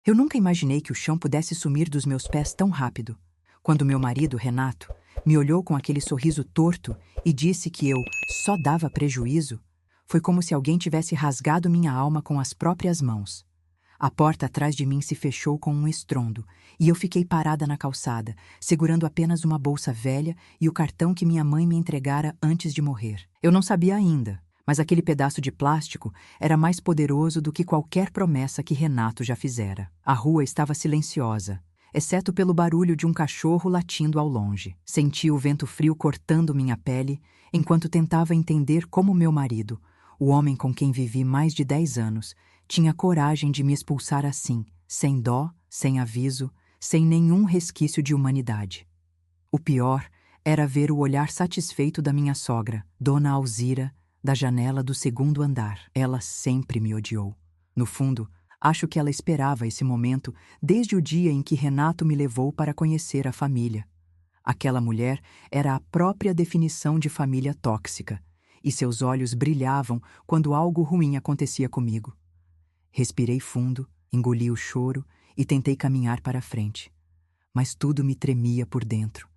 Eu nunca imaginei que o chão pudesse sumir dos meus pés tão rápido. Quando meu marido, Renato, me olhou com aquele sorriso torto e disse que eu só dava prejuízo, foi como se alguém tivesse rasgado minha alma com as próprias mãos. A porta atrás de mim se fechou com um estrondo e eu fiquei parada na calçada, segurando apenas uma bolsa velha e o cartão que minha mãe me entregara antes de morrer. Eu não sabia ainda, mas aquele pedaço de plástico era mais poderoso do que qualquer promessa que Renato já fizera. A rua estava silenciosa, exceto pelo barulho de um cachorro latindo ao longe. Senti o vento frio cortando minha pele enquanto tentava entender como meu marido, o homem com quem vivi mais de 10 anos, tinha coragem de me expulsar assim, sem dó, sem aviso, sem nenhum resquício de humanidade. O pior era ver o olhar satisfeito da minha sogra, Dona Alzira, da janela do segundo andar. Ela sempre me odiou. No fundo, acho que ela esperava esse momento desde o dia em que Renato me levou para conhecer a família. Aquela mulher era a própria definição de família tóxica, e seus olhos brilhavam quando algo ruim acontecia comigo. Respirei fundo, engoli o choro e tentei caminhar para a frente. Mas tudo me tremia por dentro.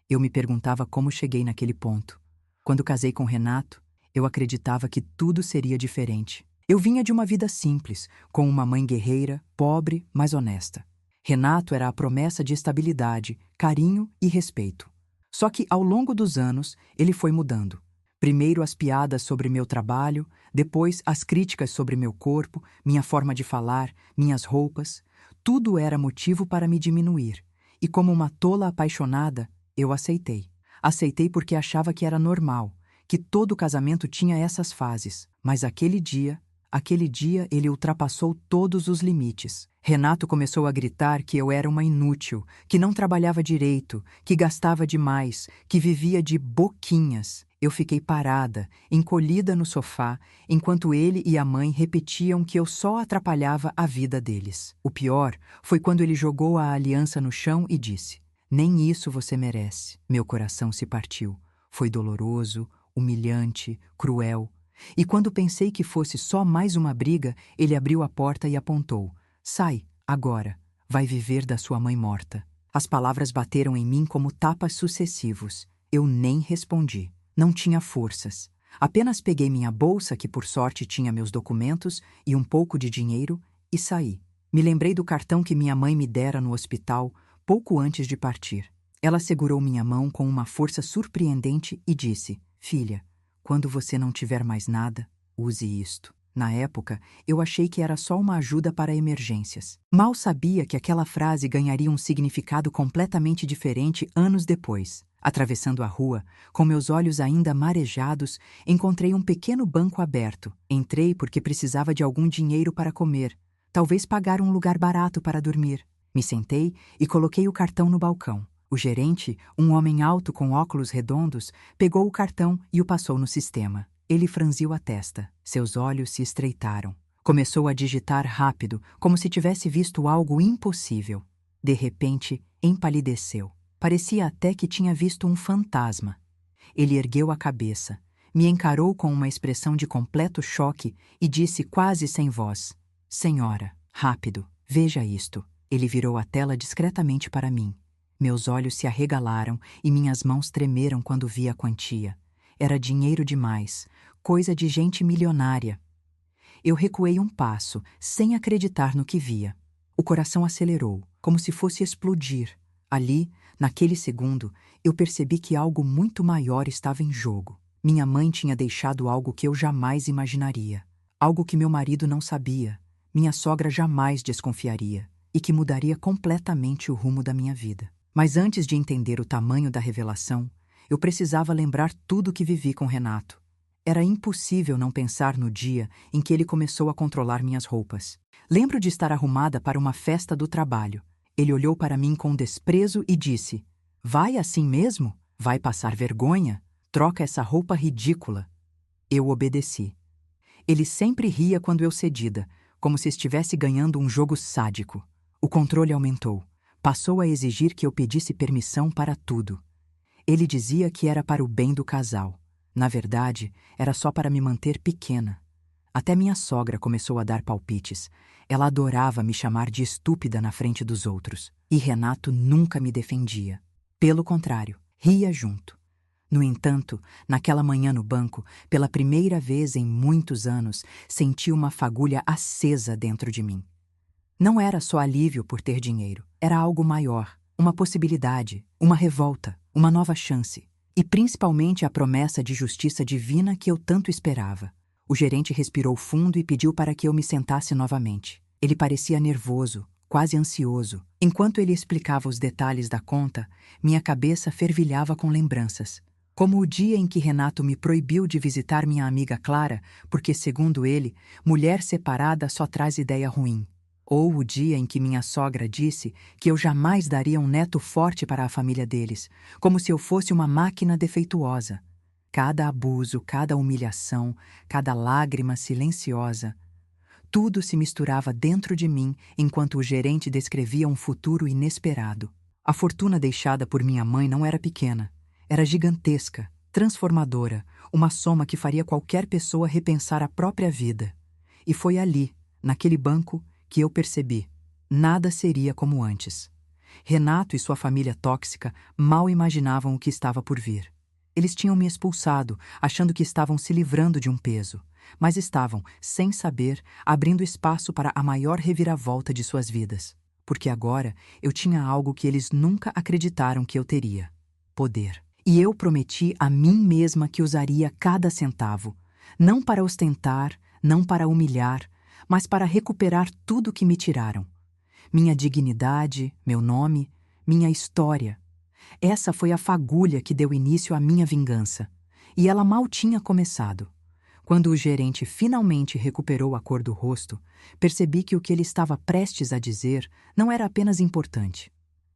Eu me perguntava como cheguei naquele ponto. Quando casei com Renato, eu acreditava que tudo seria diferente. Eu vinha de uma vida simples, com uma mãe guerreira, pobre, mas honesta. Renato era a promessa de estabilidade, carinho e respeito. Só que, ao longo dos anos, ele foi mudando. Primeiro as piadas sobre meu trabalho, depois as críticas sobre meu corpo, minha forma de falar, minhas roupas. Tudo era motivo para me diminuir. E como uma tola apaixonada, eu aceitei. Aceitei porque achava que era normal, que todo casamento tinha essas fases. Mas aquele dia ele ultrapassou todos os limites. Renato começou a gritar que eu era uma inútil, que não trabalhava direito, que gastava demais, que vivia de boquinhas. Eu fiquei parada, encolhida no sofá, enquanto ele e a mãe repetiam que eu só atrapalhava a vida deles. O pior foi quando ele jogou a aliança no chão e disse: "Nem isso você merece." Meu coração se partiu. Foi doloroso, humilhante, cruel. E quando pensei que fosse só mais uma briga, ele abriu a porta e apontou: "Sai, agora. Vai viver da sua mãe morta." As palavras bateram em mim como tapas sucessivos. Eu nem respondi. Não tinha forças. Apenas peguei minha bolsa, que por sorte tinha meus documentos e um pouco de dinheiro, e saí. Me lembrei do cartão que minha mãe me dera no hospital, pouco antes de partir. Ela segurou minha mão com uma força surpreendente e disse: "Filha, quando você não tiver mais nada, use isto." Na época, eu achei que era só uma ajuda para emergências. Mal sabia que aquela frase ganharia um significado completamente diferente anos depois. Atravessando a rua, com meus olhos ainda marejados, encontrei um pequeno banco aberto. Entrei porque precisava de algum dinheiro para comer, talvez pagar um lugar barato para dormir. Me sentei e coloquei o cartão no balcão. O gerente, um homem alto com óculos redondos, pegou o cartão e o passou no sistema. Ele franziu a testa. Seus olhos se estreitaram. Começou a digitar rápido, como se tivesse visto algo impossível. De repente, empalideceu. Parecia até que tinha visto um fantasma. Ele ergueu a cabeça, me encarou com uma expressão de completo choque e disse quase sem voz: "Senhora, rápido, veja isto." Ele virou a tela discretamente para mim. Meus olhos se arregalaram e minhas mãos tremeram quando vi a quantia. Era dinheiro demais, coisa de gente milionária. Eu recuei um passo, sem acreditar no que via. O coração acelerou, como se fosse explodir. Ali, naquele segundo, eu percebi que algo muito maior estava em jogo. Minha mãe tinha deixado algo que eu jamais imaginaria. Algo que meu marido não sabia, minha sogra jamais desconfiaria, e que mudaria completamente o rumo da minha vida. Mas antes de entender o tamanho da revelação, eu precisava lembrar tudo o que vivi com Renato. Era impossível não pensar no dia em que ele começou a controlar minhas roupas. Lembro de estar arrumada para uma festa do trabalho. Ele olhou para mim com desprezo e disse: "Vai assim mesmo? Vai passar vergonha? Troca essa roupa ridícula." Eu obedeci. Ele sempre ria quando eu cedida, como se estivesse ganhando um jogo sádico. O controle aumentou. Passou a exigir que eu pedisse permissão para tudo. Ele dizia que era para o bem do casal. Na verdade, era só para me manter pequena. Até minha sogra começou a dar palpites. Ela adorava me chamar de estúpida na frente dos outros. E Renato nunca me defendia. Pelo contrário, ria junto. No entanto, naquela manhã no banco, pela primeira vez em muitos anos, senti uma fagulha acesa dentro de mim. Não era só alívio por ter dinheiro, era algo maior, uma possibilidade, uma revolta, uma nova chance. E principalmente a promessa de justiça divina que eu tanto esperava. O gerente respirou fundo e pediu para que eu me sentasse novamente. Ele parecia nervoso, quase ansioso. Enquanto ele explicava os detalhes da conta, minha cabeça fervilhava com lembranças. Como o dia em que Renato me proibiu de visitar minha amiga Clara, porque, segundo ele, mulher separada só traz ideia ruim. Ou o dia em que minha sogra disse que eu jamais daria um neto forte para a família deles, como se eu fosse uma máquina defeituosa. Cada abuso, cada humilhação, cada lágrima silenciosa, tudo se misturava dentro de mim enquanto o gerente descrevia um futuro inesperado. A fortuna deixada por minha mãe não era pequena, era gigantesca, transformadora, uma soma que faria qualquer pessoa repensar a própria vida. E foi ali, naquele banco, que eu percebi: nada seria como antes. Renato e sua família tóxica mal imaginavam o que estava por vir. Eles tinham me expulsado, achando que estavam se livrando de um peso, mas estavam, sem saber, abrindo espaço para a maior reviravolta de suas vidas. Porque agora eu tinha algo que eles nunca acreditaram que eu teria: poder. E eu prometi a mim mesma que usaria cada centavo, não para ostentar, não para humilhar, mas para recuperar tudo que me tiraram. Minha dignidade, meu nome, minha história. Essa foi a fagulha que deu início à minha vingança. E ela mal tinha começado. Quando o gerente finalmente recuperou a cor do rosto, percebi que o que ele estava prestes a dizer não era apenas importante.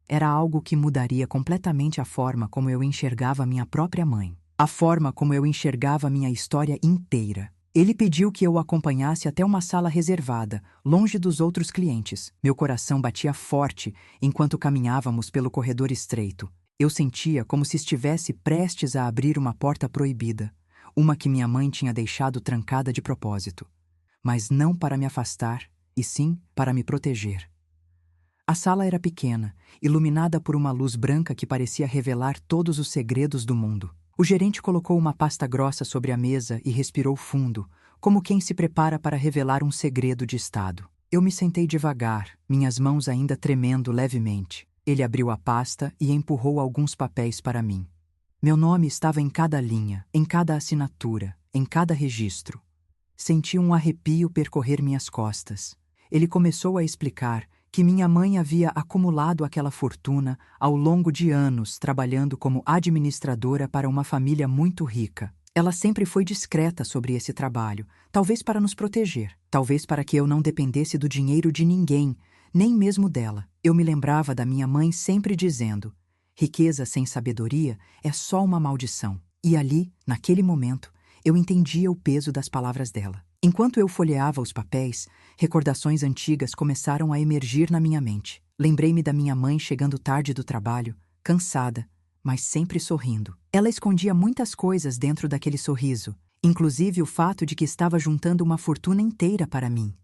Era algo que mudaria completamente a forma como eu enxergava minha própria mãe. A forma como eu enxergava minha história inteira. Ele pediu que eu o acompanhasse até uma sala reservada, longe dos outros clientes. Meu coração batia forte enquanto caminhávamos pelo corredor estreito. Eu sentia como se estivesse prestes a abrir uma porta proibida, uma que minha mãe tinha deixado trancada de propósito. Mas não para me afastar, e sim para me proteger. A sala era pequena, iluminada por uma luz branca que parecia revelar todos os segredos do mundo. O gerente colocou uma pasta grossa sobre a mesa e respirou fundo, como quem se prepara para revelar um segredo de estado. Eu me sentei devagar, minhas mãos ainda tremendo levemente. Ele abriu a pasta e empurrou alguns papéis para mim. Meu nome estava em cada linha, em cada assinatura, em cada registro. Senti um arrepio percorrer minhas costas. Ele começou a explicar que minha mãe havia acumulado aquela fortuna ao longo de anos trabalhando como administradora para uma família muito rica. Ela sempre foi discreta sobre esse trabalho, talvez para nos proteger, talvez para que eu não dependesse do dinheiro de ninguém, nem mesmo dela. Eu me lembrava da minha mãe sempre dizendo: riqueza sem sabedoria é só uma maldição. E ali, naquele momento, eu entendia o peso das palavras dela. Enquanto eu folheava os papéis, recordações antigas começaram a emergir na minha mente. Lembrei-me da minha mãe chegando tarde do trabalho, cansada, mas sempre sorrindo. Ela escondia muitas coisas dentro daquele sorriso, inclusive o fato de que estava juntando uma fortuna inteira para mim.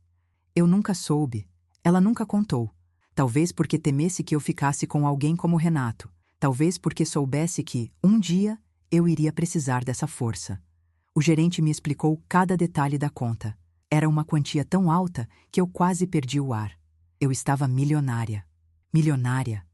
Eu nunca soube. Ela nunca contou. Talvez porque temesse que eu ficasse com alguém como Renato. Talvez porque soubesse que, um dia, eu iria precisar dessa força. O gerente me explicou cada detalhe da conta. Era uma quantia tão alta que eu quase perdi o ar. Eu estava milionária. Milionária.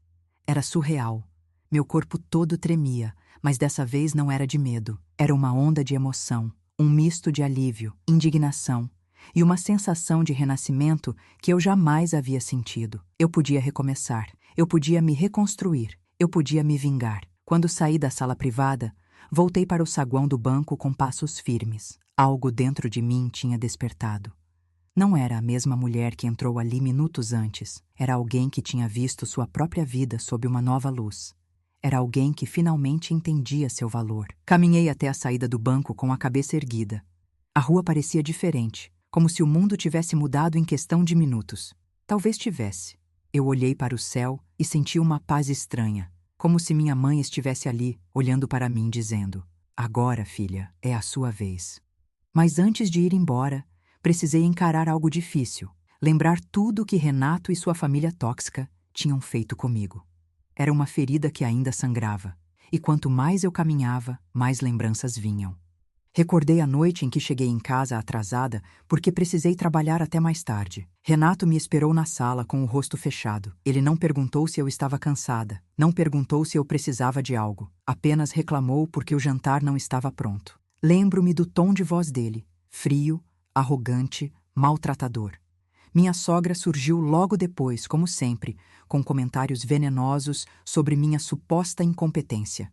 Era surreal. Meu corpo todo tremia, mas dessa vez não era de medo. Era uma onda de emoção, um misto de alívio, indignação e uma sensação de renascimento que eu jamais havia sentido. Eu podia recomeçar, eu podia me reconstruir, eu podia me vingar. Quando saí da sala privada, voltei para o saguão do banco com passos firmes. Algo dentro de mim tinha despertado. Não era a mesma mulher que entrou ali minutos antes. Era alguém que tinha visto sua própria vida sob uma nova luz. Era alguém que finalmente entendia seu valor. Caminhei até a saída do banco com a cabeça erguida. A rua parecia diferente, como se o mundo tivesse mudado em questão de minutos. Talvez tivesse. Eu olhei para o céu e senti uma paz estranha, como se minha mãe estivesse ali, olhando para mim, dizendo: agora, filha, é a sua vez. Mas antes de ir embora, Precisei encarar algo difícil, lembrar tudo que Renato e sua família tóxica tinham feito comigo. Era uma ferida que ainda sangrava, e quanto mais eu caminhava, mais lembranças vinham. Recordei a noite em que cheguei em casa atrasada porque precisei trabalhar até mais tarde. Renato me esperou na sala com o rosto fechado. Ele não perguntou se eu estava cansada, não perguntou se eu precisava de algo, apenas reclamou porque o jantar não estava pronto. Lembro-me do tom de voz dele, frio, arrogante, maltratador. Minha sogra surgiu logo depois, como sempre, com comentários venenosos sobre minha suposta incompetência.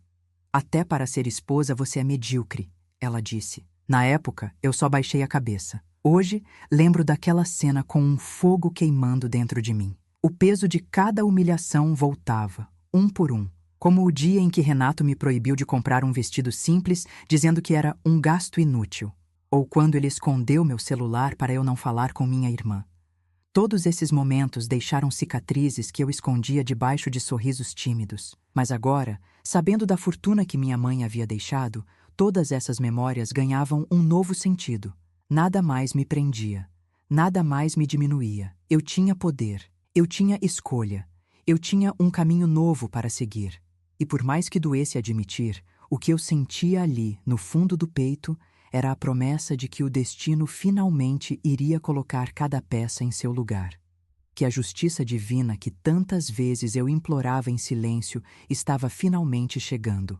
Até para ser esposa você é medíocre, ela disse. Na época, eu só baixei a cabeça. Hoje, lembro daquela cena com um fogo queimando dentro de mim. O peso de cada humilhação voltava, um por um, como o dia em que Renato me proibiu de comprar um vestido simples, dizendo que era um gasto inútil, ou quando ele escondeu meu celular para eu não falar com minha irmã. Todos esses momentos deixaram cicatrizes que eu escondia debaixo de sorrisos tímidos. Mas agora, sabendo da fortuna que minha mãe havia deixado, todas essas memórias ganhavam um novo sentido. Nada mais me prendia. Nada mais me diminuía. Eu tinha poder. Eu tinha escolha. Eu tinha um caminho novo para seguir. E por mais que doesse admitir, o que eu sentia ali, no fundo do peito, era a promessa de que o destino finalmente iria colocar cada peça em seu lugar. Que a justiça divina que tantas vezes eu implorava em silêncio estava finalmente chegando.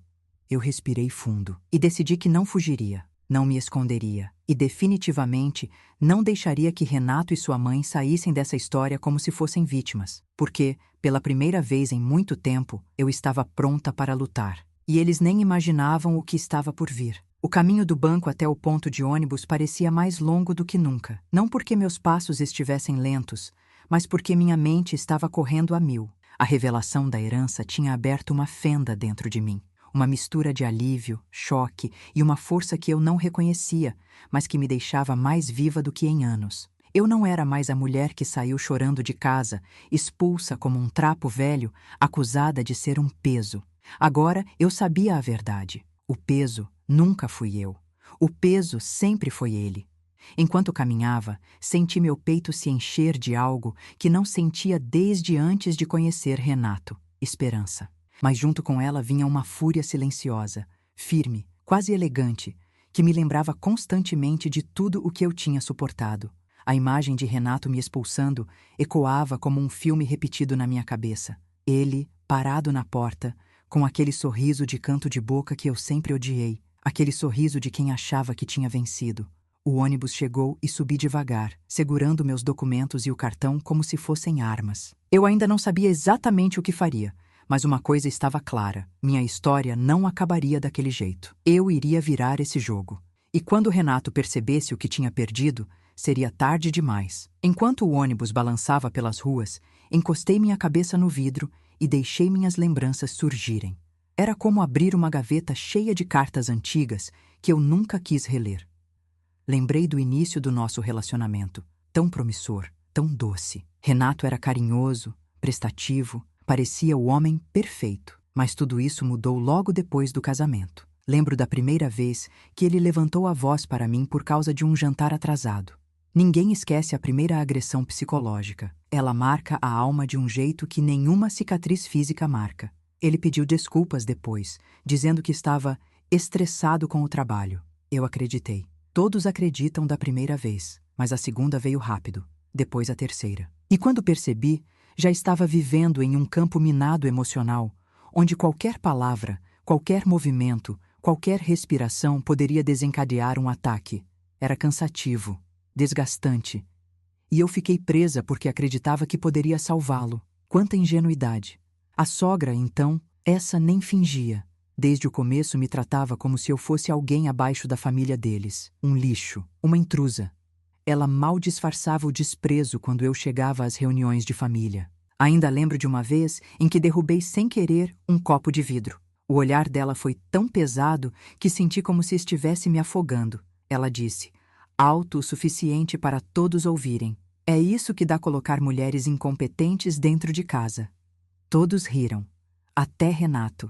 Eu respirei fundo e decidi que não fugiria, não me esconderia e definitivamente não deixaria que Renato e sua mãe saíssem dessa história como se fossem vítimas, porque, pela primeira vez em muito tempo, eu estava pronta para lutar. E eles nem imaginavam o que estava por vir. O caminho do banco até o ponto de ônibus parecia mais longo do que nunca. Não porque meus passos estivessem lentos, mas porque minha mente estava correndo a mil. A revelação da herança tinha aberto uma fenda dentro de mim. Uma mistura de alívio, choque e uma força que eu não reconhecia, mas que me deixava mais viva do que em anos. Eu não era mais a mulher que saiu chorando de casa, expulsa como um trapo velho, acusada de ser um peso. Agora eu sabia a verdade. O peso nunca fui eu. O peso sempre foi ele. Enquanto caminhava, senti meu peito se encher de algo que não sentia desde antes de conhecer Renato: esperança. Mas junto com ela vinha uma fúria silenciosa, firme, quase elegante, que me lembrava constantemente de tudo o que eu tinha suportado. A imagem de Renato me expulsando ecoava como um filme repetido na minha cabeça. Ele, parado na porta, com aquele sorriso de canto de boca que eu sempre odiei, aquele sorriso de quem achava que tinha vencido. O ônibus chegou e subi devagar, segurando meus documentos e o cartão como se fossem armas. Eu ainda não sabia exatamente o que faria, mas uma coisa estava clara: minha história não acabaria daquele jeito. Eu iria virar esse jogo. E quando Renato percebesse o que tinha perdido, seria tarde demais. Enquanto o ônibus balançava pelas ruas, encostei minha cabeça no vidro e deixei minhas lembranças surgirem. Era como abrir uma gaveta cheia de cartas antigas que eu nunca quis reler. Lembrei do início do nosso relacionamento, tão promissor, tão doce. Renato era carinhoso, prestativo, parecia o homem perfeito. Mas tudo isso mudou logo depois do casamento. Lembro da primeira vez que ele levantou a voz para mim por causa de um jantar atrasado. Ninguém esquece a primeira agressão psicológica. Ela marca a alma de um jeito que nenhuma cicatriz física marca. Ele pediu desculpas depois, dizendo que estava estressado com o trabalho. Eu acreditei. Todos acreditam da primeira vez, mas a segunda veio rápido, depois a terceira. E quando percebi, já estava vivendo em um campo minado emocional, onde qualquer palavra, qualquer movimento, qualquer respiração poderia desencadear um ataque. Era cansativo, desgastante. E eu fiquei presa porque acreditava que poderia salvá-lo. Quanta ingenuidade! A sogra, então, essa nem fingia. Desde o começo me tratava como se eu fosse alguém abaixo da família deles, um lixo, uma intrusa. Ela mal disfarçava o desprezo quando eu chegava às reuniões de família. Ainda lembro de uma vez em que derrubei sem querer um copo de vidro. O olhar dela foi tão pesado que senti como se estivesse me afogando. Ela disse, alto o suficiente para todos ouvirem: é isso que dá colocar mulheres incompetentes dentro de casa. Todos riram, até Renato.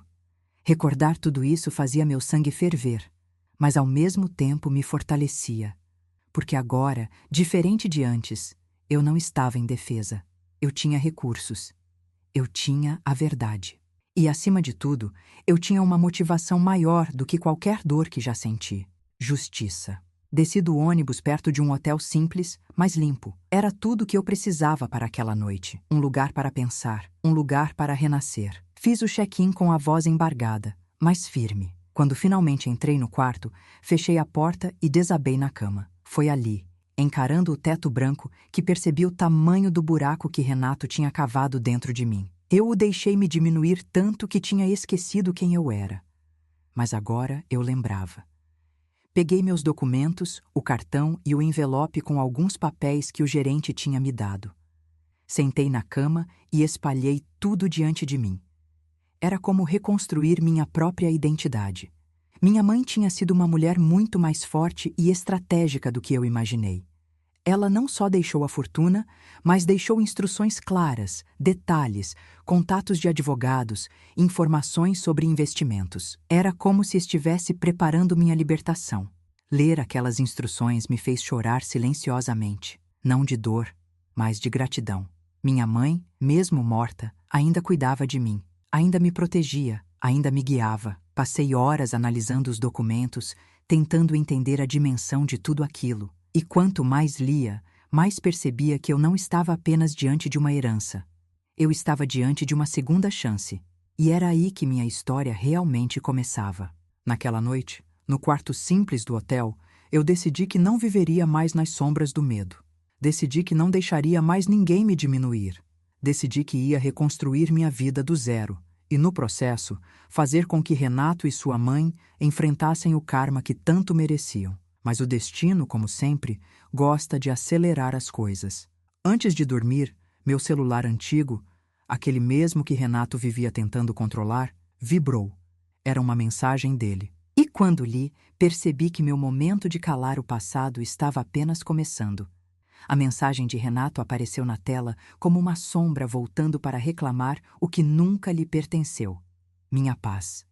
Recordar tudo isso fazia meu sangue ferver, mas ao mesmo tempo me fortalecia, Porque agora, diferente de antes, eu não estava indefesa. Eu tinha recursos. Eu tinha a verdade. E, acima de tudo, eu tinha uma motivação maior do que qualquer dor que já senti: justiça. Desci do ônibus perto de um hotel simples, mas limpo. Era tudo o que eu precisava para aquela noite. Um lugar para pensar, um lugar para renascer. Fiz o check-in com a voz embargada, mas firme. Quando finalmente entrei no quarto, fechei a porta e desabei na cama. Foi ali, encarando o teto branco, que percebi o tamanho do buraco que Renato tinha cavado dentro de mim. Eu o deixei me diminuir tanto que tinha esquecido quem eu era. Mas agora eu lembrava. Peguei meus documentos, o cartão e o envelope com alguns papéis que o gerente tinha me dado. Sentei na cama e espalhei tudo diante de mim. Era como reconstruir minha própria identidade. Minha mãe tinha sido uma mulher muito mais forte e estratégica do que eu imaginei. Ela não só deixou a fortuna, mas deixou instruções claras, detalhes, contatos de advogados, informações sobre investimentos. Era como se estivesse preparando minha libertação. Ler aquelas instruções me fez chorar silenciosamente, não de dor, mas de gratidão. Minha mãe, mesmo morta, ainda cuidava de mim, ainda me protegia, ainda me guiava. Passei horas analisando os documentos, tentando entender a dimensão de tudo aquilo. E quanto mais lia, mais percebia que eu não estava apenas diante de uma herança. Eu estava diante de uma segunda chance. E era aí que minha história realmente começava. Naquela noite, no quarto simples do hotel, eu decidi que não viveria mais nas sombras do medo. Decidi que não deixaria mais ninguém me diminuir. Decidi que ia reconstruir minha vida do zero. E, no processo, fazer com que Renato e sua mãe enfrentassem o karma que tanto mereciam. Mas o destino, como sempre, gosta de acelerar as coisas. Antes de dormir, meu celular antigo, aquele mesmo que Renato vivia tentando controlar, vibrou. Era uma mensagem dele. E quando li, percebi que meu momento de calar o passado estava apenas começando. A mensagem de Renato apareceu na tela como uma sombra voltando para reclamar o que nunca lhe pertenceu: minha paz.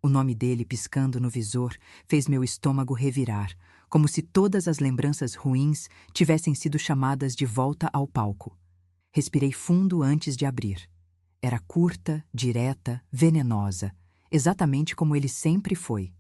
O nome dele piscando no visor fez meu estômago revirar, como se todas as lembranças ruins tivessem sido chamadas de volta ao palco. Respirei fundo antes de abrir. Era curta, direta, venenosa, exatamente como ele sempre foi.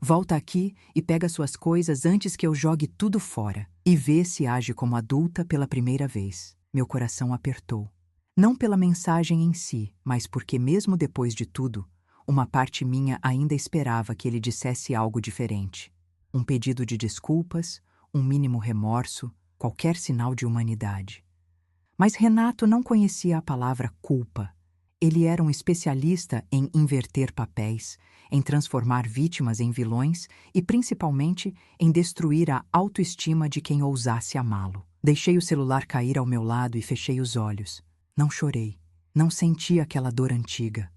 Volta aqui e pega suas coisas antes que eu jogue tudo fora. E vê se age como adulta pela primeira vez. Meu coração apertou. Não pela mensagem em si, mas porque, mesmo depois de tudo, uma parte minha ainda esperava que ele dissesse algo diferente. Um pedido de desculpas, um mínimo remorso, qualquer sinal de humanidade. Mas Renato não conhecia a palavra culpa. Ele era um especialista em inverter papéis, em transformar vítimas em vilões e, principalmente, em destruir a autoestima de quem ousasse amá-lo. Deixei o celular cair ao meu lado e fechei os olhos. Não chorei. Não senti aquela dor antiga.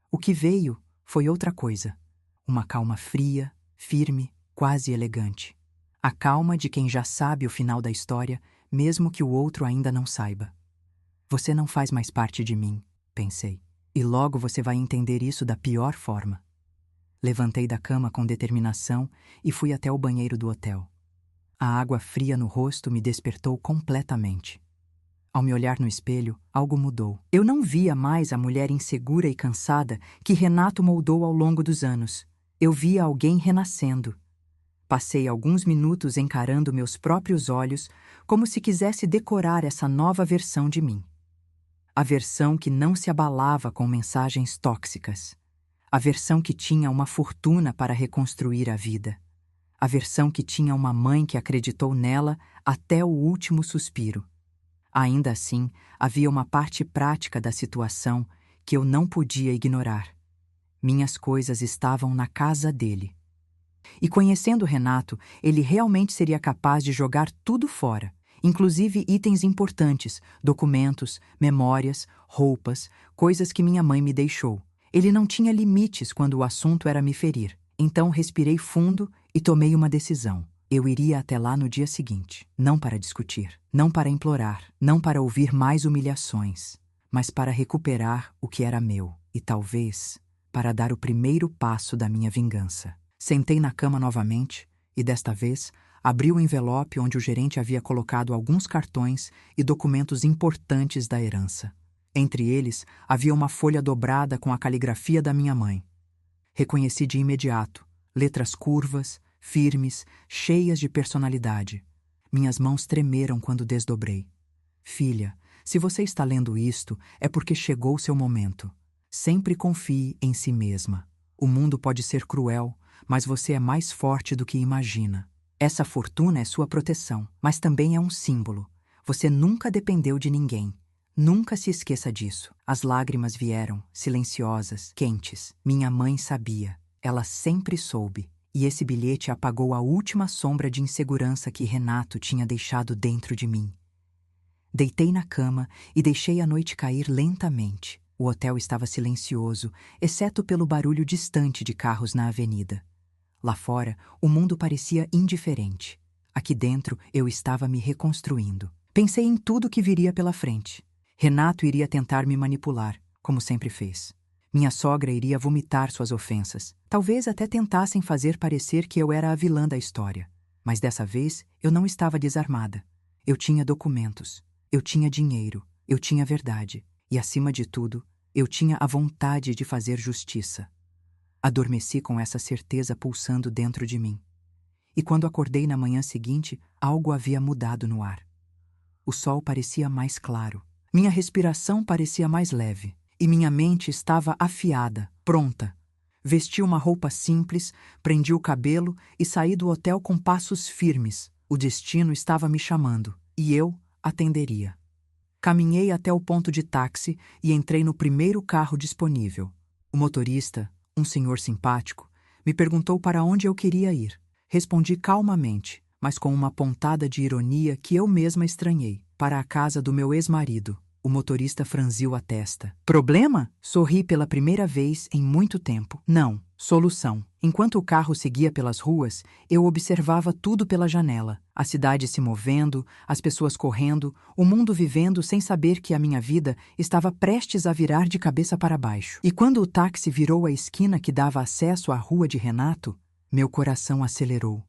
O que veio foi outra coisa. Uma calma fria, firme, quase elegante. A calma de quem já sabe o final da história, mesmo que o outro ainda não saiba. Você não faz mais parte de mim, pensei. E logo você vai entender isso da pior forma. Levantei da cama com determinação e fui até o banheiro do hotel. A água fria no rosto me despertou completamente. Ao me olhar no espelho, algo mudou. Eu não via mais a mulher insegura e cansada que Renato moldou ao longo dos anos. Eu via alguém renascendo. Passei alguns minutos encarando meus próprios olhos, como se quisesse decorar essa nova versão de mim. A versão que não se abalava com mensagens tóxicas. A versão que tinha uma fortuna para reconstruir a vida. A versão que tinha uma mãe que acreditou nela até o último suspiro. Ainda assim, havia uma parte prática da situação que eu não podia ignorar. Minhas coisas estavam na casa dele. E conhecendo Renato, ele realmente seria capaz de jogar tudo fora, inclusive itens importantes, documentos, memórias, roupas, coisas que minha mãe me deixou. Ele não tinha limites quando o assunto era me ferir. Então respirei fundo e tomei uma decisão. Eu iria até lá no dia seguinte, não para discutir, não para implorar, não para ouvir mais humilhações, mas para recuperar o que era meu e, talvez, para dar o primeiro passo da minha vingança. Sentei na cama novamente e, desta vez, Abri o envelope onde o gerente havia colocado alguns cartões e documentos importantes da herança. Entre eles, havia uma folha dobrada com a caligrafia da minha mãe. Reconheci de imediato, letras curvas, firmes, cheias de personalidade. Minhas mãos tremeram quando desdobrei. Filha, se você está lendo isto, é porque chegou seu momento. Sempre confie em si mesma. O mundo pode ser cruel, mas você é mais forte do que imagina. Essa fortuna é sua proteção, mas também é um símbolo. Você nunca dependeu de ninguém. Nunca se esqueça disso. As lágrimas vieram, silenciosas, quentes. Minha mãe sabia. Ela sempre soube. E esse bilhete apagou a última sombra de insegurança que Renato tinha deixado dentro de mim. Deitei na cama e deixei a noite cair lentamente. O hotel estava silencioso, exceto pelo barulho distante de carros na avenida. Lá fora, o mundo parecia indiferente. Aqui dentro, eu estava me reconstruindo. Pensei em tudo que viria pela frente. Renato iria tentar me manipular, como sempre fez. Minha sogra iria vomitar suas ofensas. Talvez até tentassem fazer parecer que eu era a vilã da história. Mas dessa vez, eu não estava desarmada. Eu tinha documentos. Eu tinha dinheiro. Eu tinha verdade. E, acima de tudo, eu tinha a vontade de fazer justiça. Adormeci com essa certeza pulsando dentro de mim. E quando acordei na manhã seguinte, algo havia mudado no ar. O sol parecia mais claro. Minha respiração parecia mais leve. E minha mente estava afiada, pronta. Vesti uma roupa simples, prendi o cabelo e saí do hotel com passos firmes. O destino estava me chamando, e eu atenderia. Caminhei até o ponto de táxi e entrei no primeiro carro disponível. O motorista, um senhor simpático, me perguntou para onde eu queria ir. Respondi calmamente, mas com uma pontada de ironia que eu mesma estranhei. Para a casa do meu ex-marido. O motorista franziu a testa. Problema? Sorri pela primeira vez em muito tempo. Não. Solução. Enquanto o carro seguia pelas ruas, eu observava tudo pela janela. A cidade se movendo, as pessoas correndo, o mundo vivendo sem saber que a minha vida estava prestes a virar de cabeça para baixo. E quando o táxi virou a esquina que dava acesso à rua de Renato, meu coração acelerou.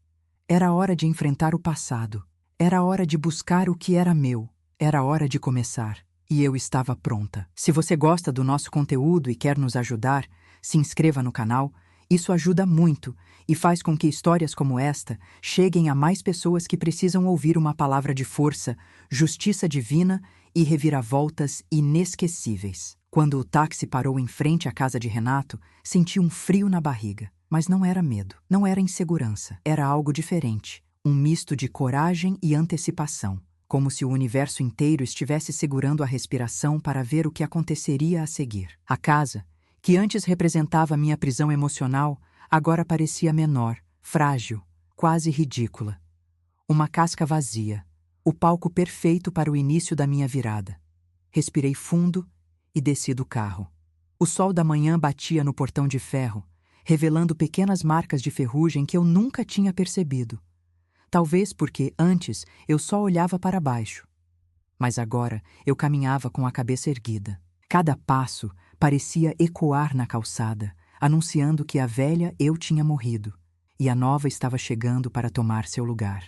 Era hora de enfrentar o passado. Era hora de buscar o que era meu. Era hora de começar. E eu estava pronta. Se você gosta do nosso conteúdo e quer nos ajudar, se inscreva no canal. Isso ajuda muito e faz com que histórias como esta cheguem a mais pessoas que precisam ouvir uma palavra de força, justiça divina e reviravoltas inesquecíveis. Quando o táxi parou em frente à casa de Renato, senti um frio na barriga. Mas não era medo, não era insegurança. Era algo diferente. Um misto de coragem e antecipação, como se o universo inteiro estivesse segurando a respiração para ver o que aconteceria a seguir. A casa, que antes representava minha prisão emocional, agora parecia menor, frágil, quase ridícula. Uma casca vazia, o palco perfeito para o início da minha virada. Respirei fundo e desci do carro. O sol da manhã batia no portão de ferro, revelando pequenas marcas de ferrugem que eu nunca tinha percebido. Talvez porque, antes, eu só olhava para baixo. Mas agora eu caminhava com a cabeça erguida. Cada passo parecia ecoar na calçada, anunciando que a velha eu tinha morrido, e a nova estava chegando para tomar seu lugar.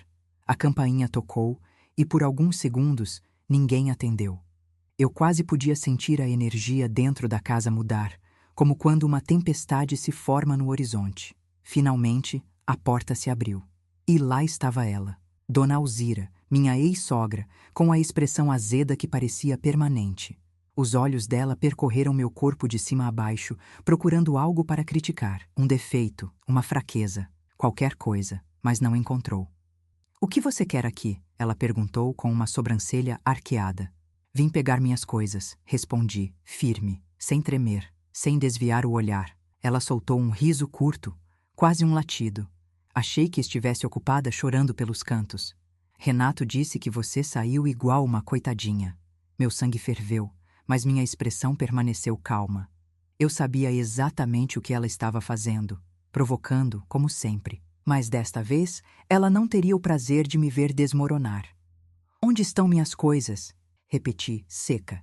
A campainha tocou, e por alguns segundos ninguém atendeu. Eu quase podia sentir a energia dentro da casa mudar, como quando uma tempestade se forma no horizonte. Finalmente, a porta se abriu. E lá estava ela, Dona Alzira, minha ex-sogra, com a expressão azeda que parecia permanente. Os olhos dela percorreram meu corpo de cima a baixo, procurando algo para criticar, um defeito, uma fraqueza, qualquer coisa, mas não encontrou. "O que você quer aqui?" ela perguntou com uma sobrancelha arqueada. "Vim pegar minhas coisas", respondi, firme, sem tremer, sem desviar o olhar. Ela soltou um riso curto, quase um latido. Achei que estivesse ocupada chorando pelos cantos. "Renato disse que você saiu igual uma coitadinha." Meu sangue ferveu, mas minha expressão permaneceu calma. Eu sabia exatamente o que ela estava fazendo, provocando, como sempre. Mas desta vez, ela não teria o prazer de me ver desmoronar. "Onde estão minhas coisas?" repeti, seca.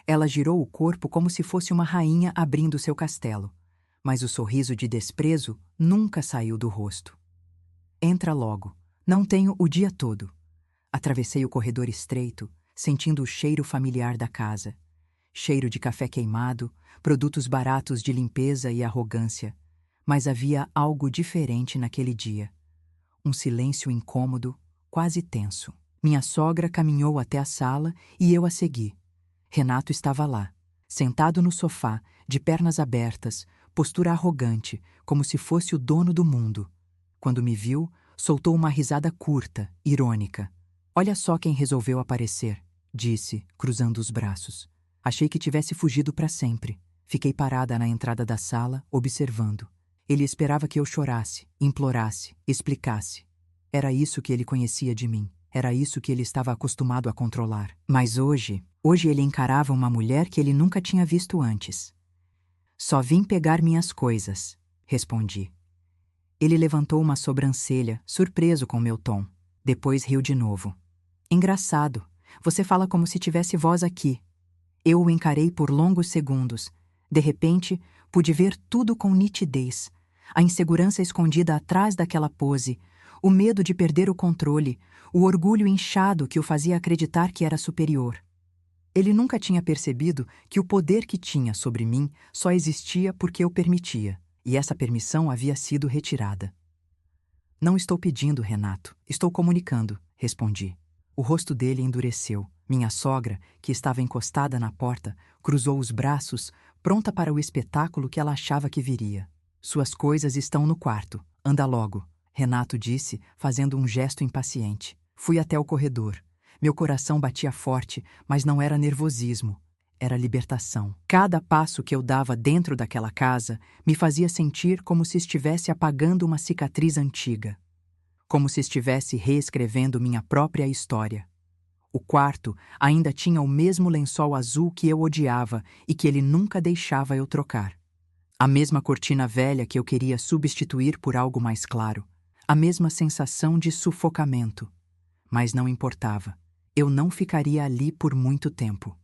Ela girou o corpo como se fosse uma rainha abrindo seu castelo, mas o sorriso de desprezo nunca saiu do rosto. "Entra logo. Não tenho o dia todo. Atravessei o corredor estreito, sentindo o cheiro familiar da casa. Cheiro de café queimado, produtos baratos de limpeza e arrogância. Mas havia algo diferente naquele dia. Um silêncio incômodo, quase tenso. Minha sogra caminhou até a sala e eu a segui. Renato estava lá, sentado no sofá, de pernas abertas, postura arrogante, como se fosse o dono do mundo. Quando me viu, soltou uma risada curta, irônica. Olha só quem resolveu aparecer, disse, cruzando os braços. Achei que tivesse fugido para sempre. Fiquei parada na entrada da sala, observando. Ele esperava que eu chorasse, implorasse, explicasse. Era isso que ele conhecia de mim. Era isso que ele estava acostumado a controlar. Mas hoje ele encarava uma mulher que ele nunca tinha visto antes. Só vim pegar minhas coisas, respondi. Ele levantou uma sobrancelha, surpreso com meu tom. Depois riu de novo. Engraçado, você fala como se tivesse voz aqui. Eu o encarei por longos segundos. De repente, pude ver tudo com nitidez. A insegurança escondida atrás daquela pose, o medo de perder o controle, o orgulho inchado que o fazia acreditar que era superior. Ele nunca tinha percebido que o poder que tinha sobre mim só existia porque eu permitia, e essa permissão havia sido retirada. Não estou pedindo, Renato, estou comunicando, respondi. O rosto dele endureceu. Minha sogra, que estava encostada na porta, cruzou os braços, pronta para o espetáculo que ela achava que viria. Suas coisas estão no quarto. Anda logo, Renato disse, fazendo um gesto impaciente. Fui até o corredor. Meu coração batia forte, mas não era nervosismo. Era libertação. Cada passo que eu dava dentro daquela casa me fazia sentir como se estivesse apagando uma cicatriz antiga. Como se estivesse reescrevendo minha própria história. O quarto ainda tinha o mesmo lençol azul que eu odiava e que ele nunca deixava eu trocar. A mesma cortina velha que eu queria substituir por algo mais claro. A mesma sensação de sufocamento. Mas não importava. Eu não ficaria ali por muito tempo.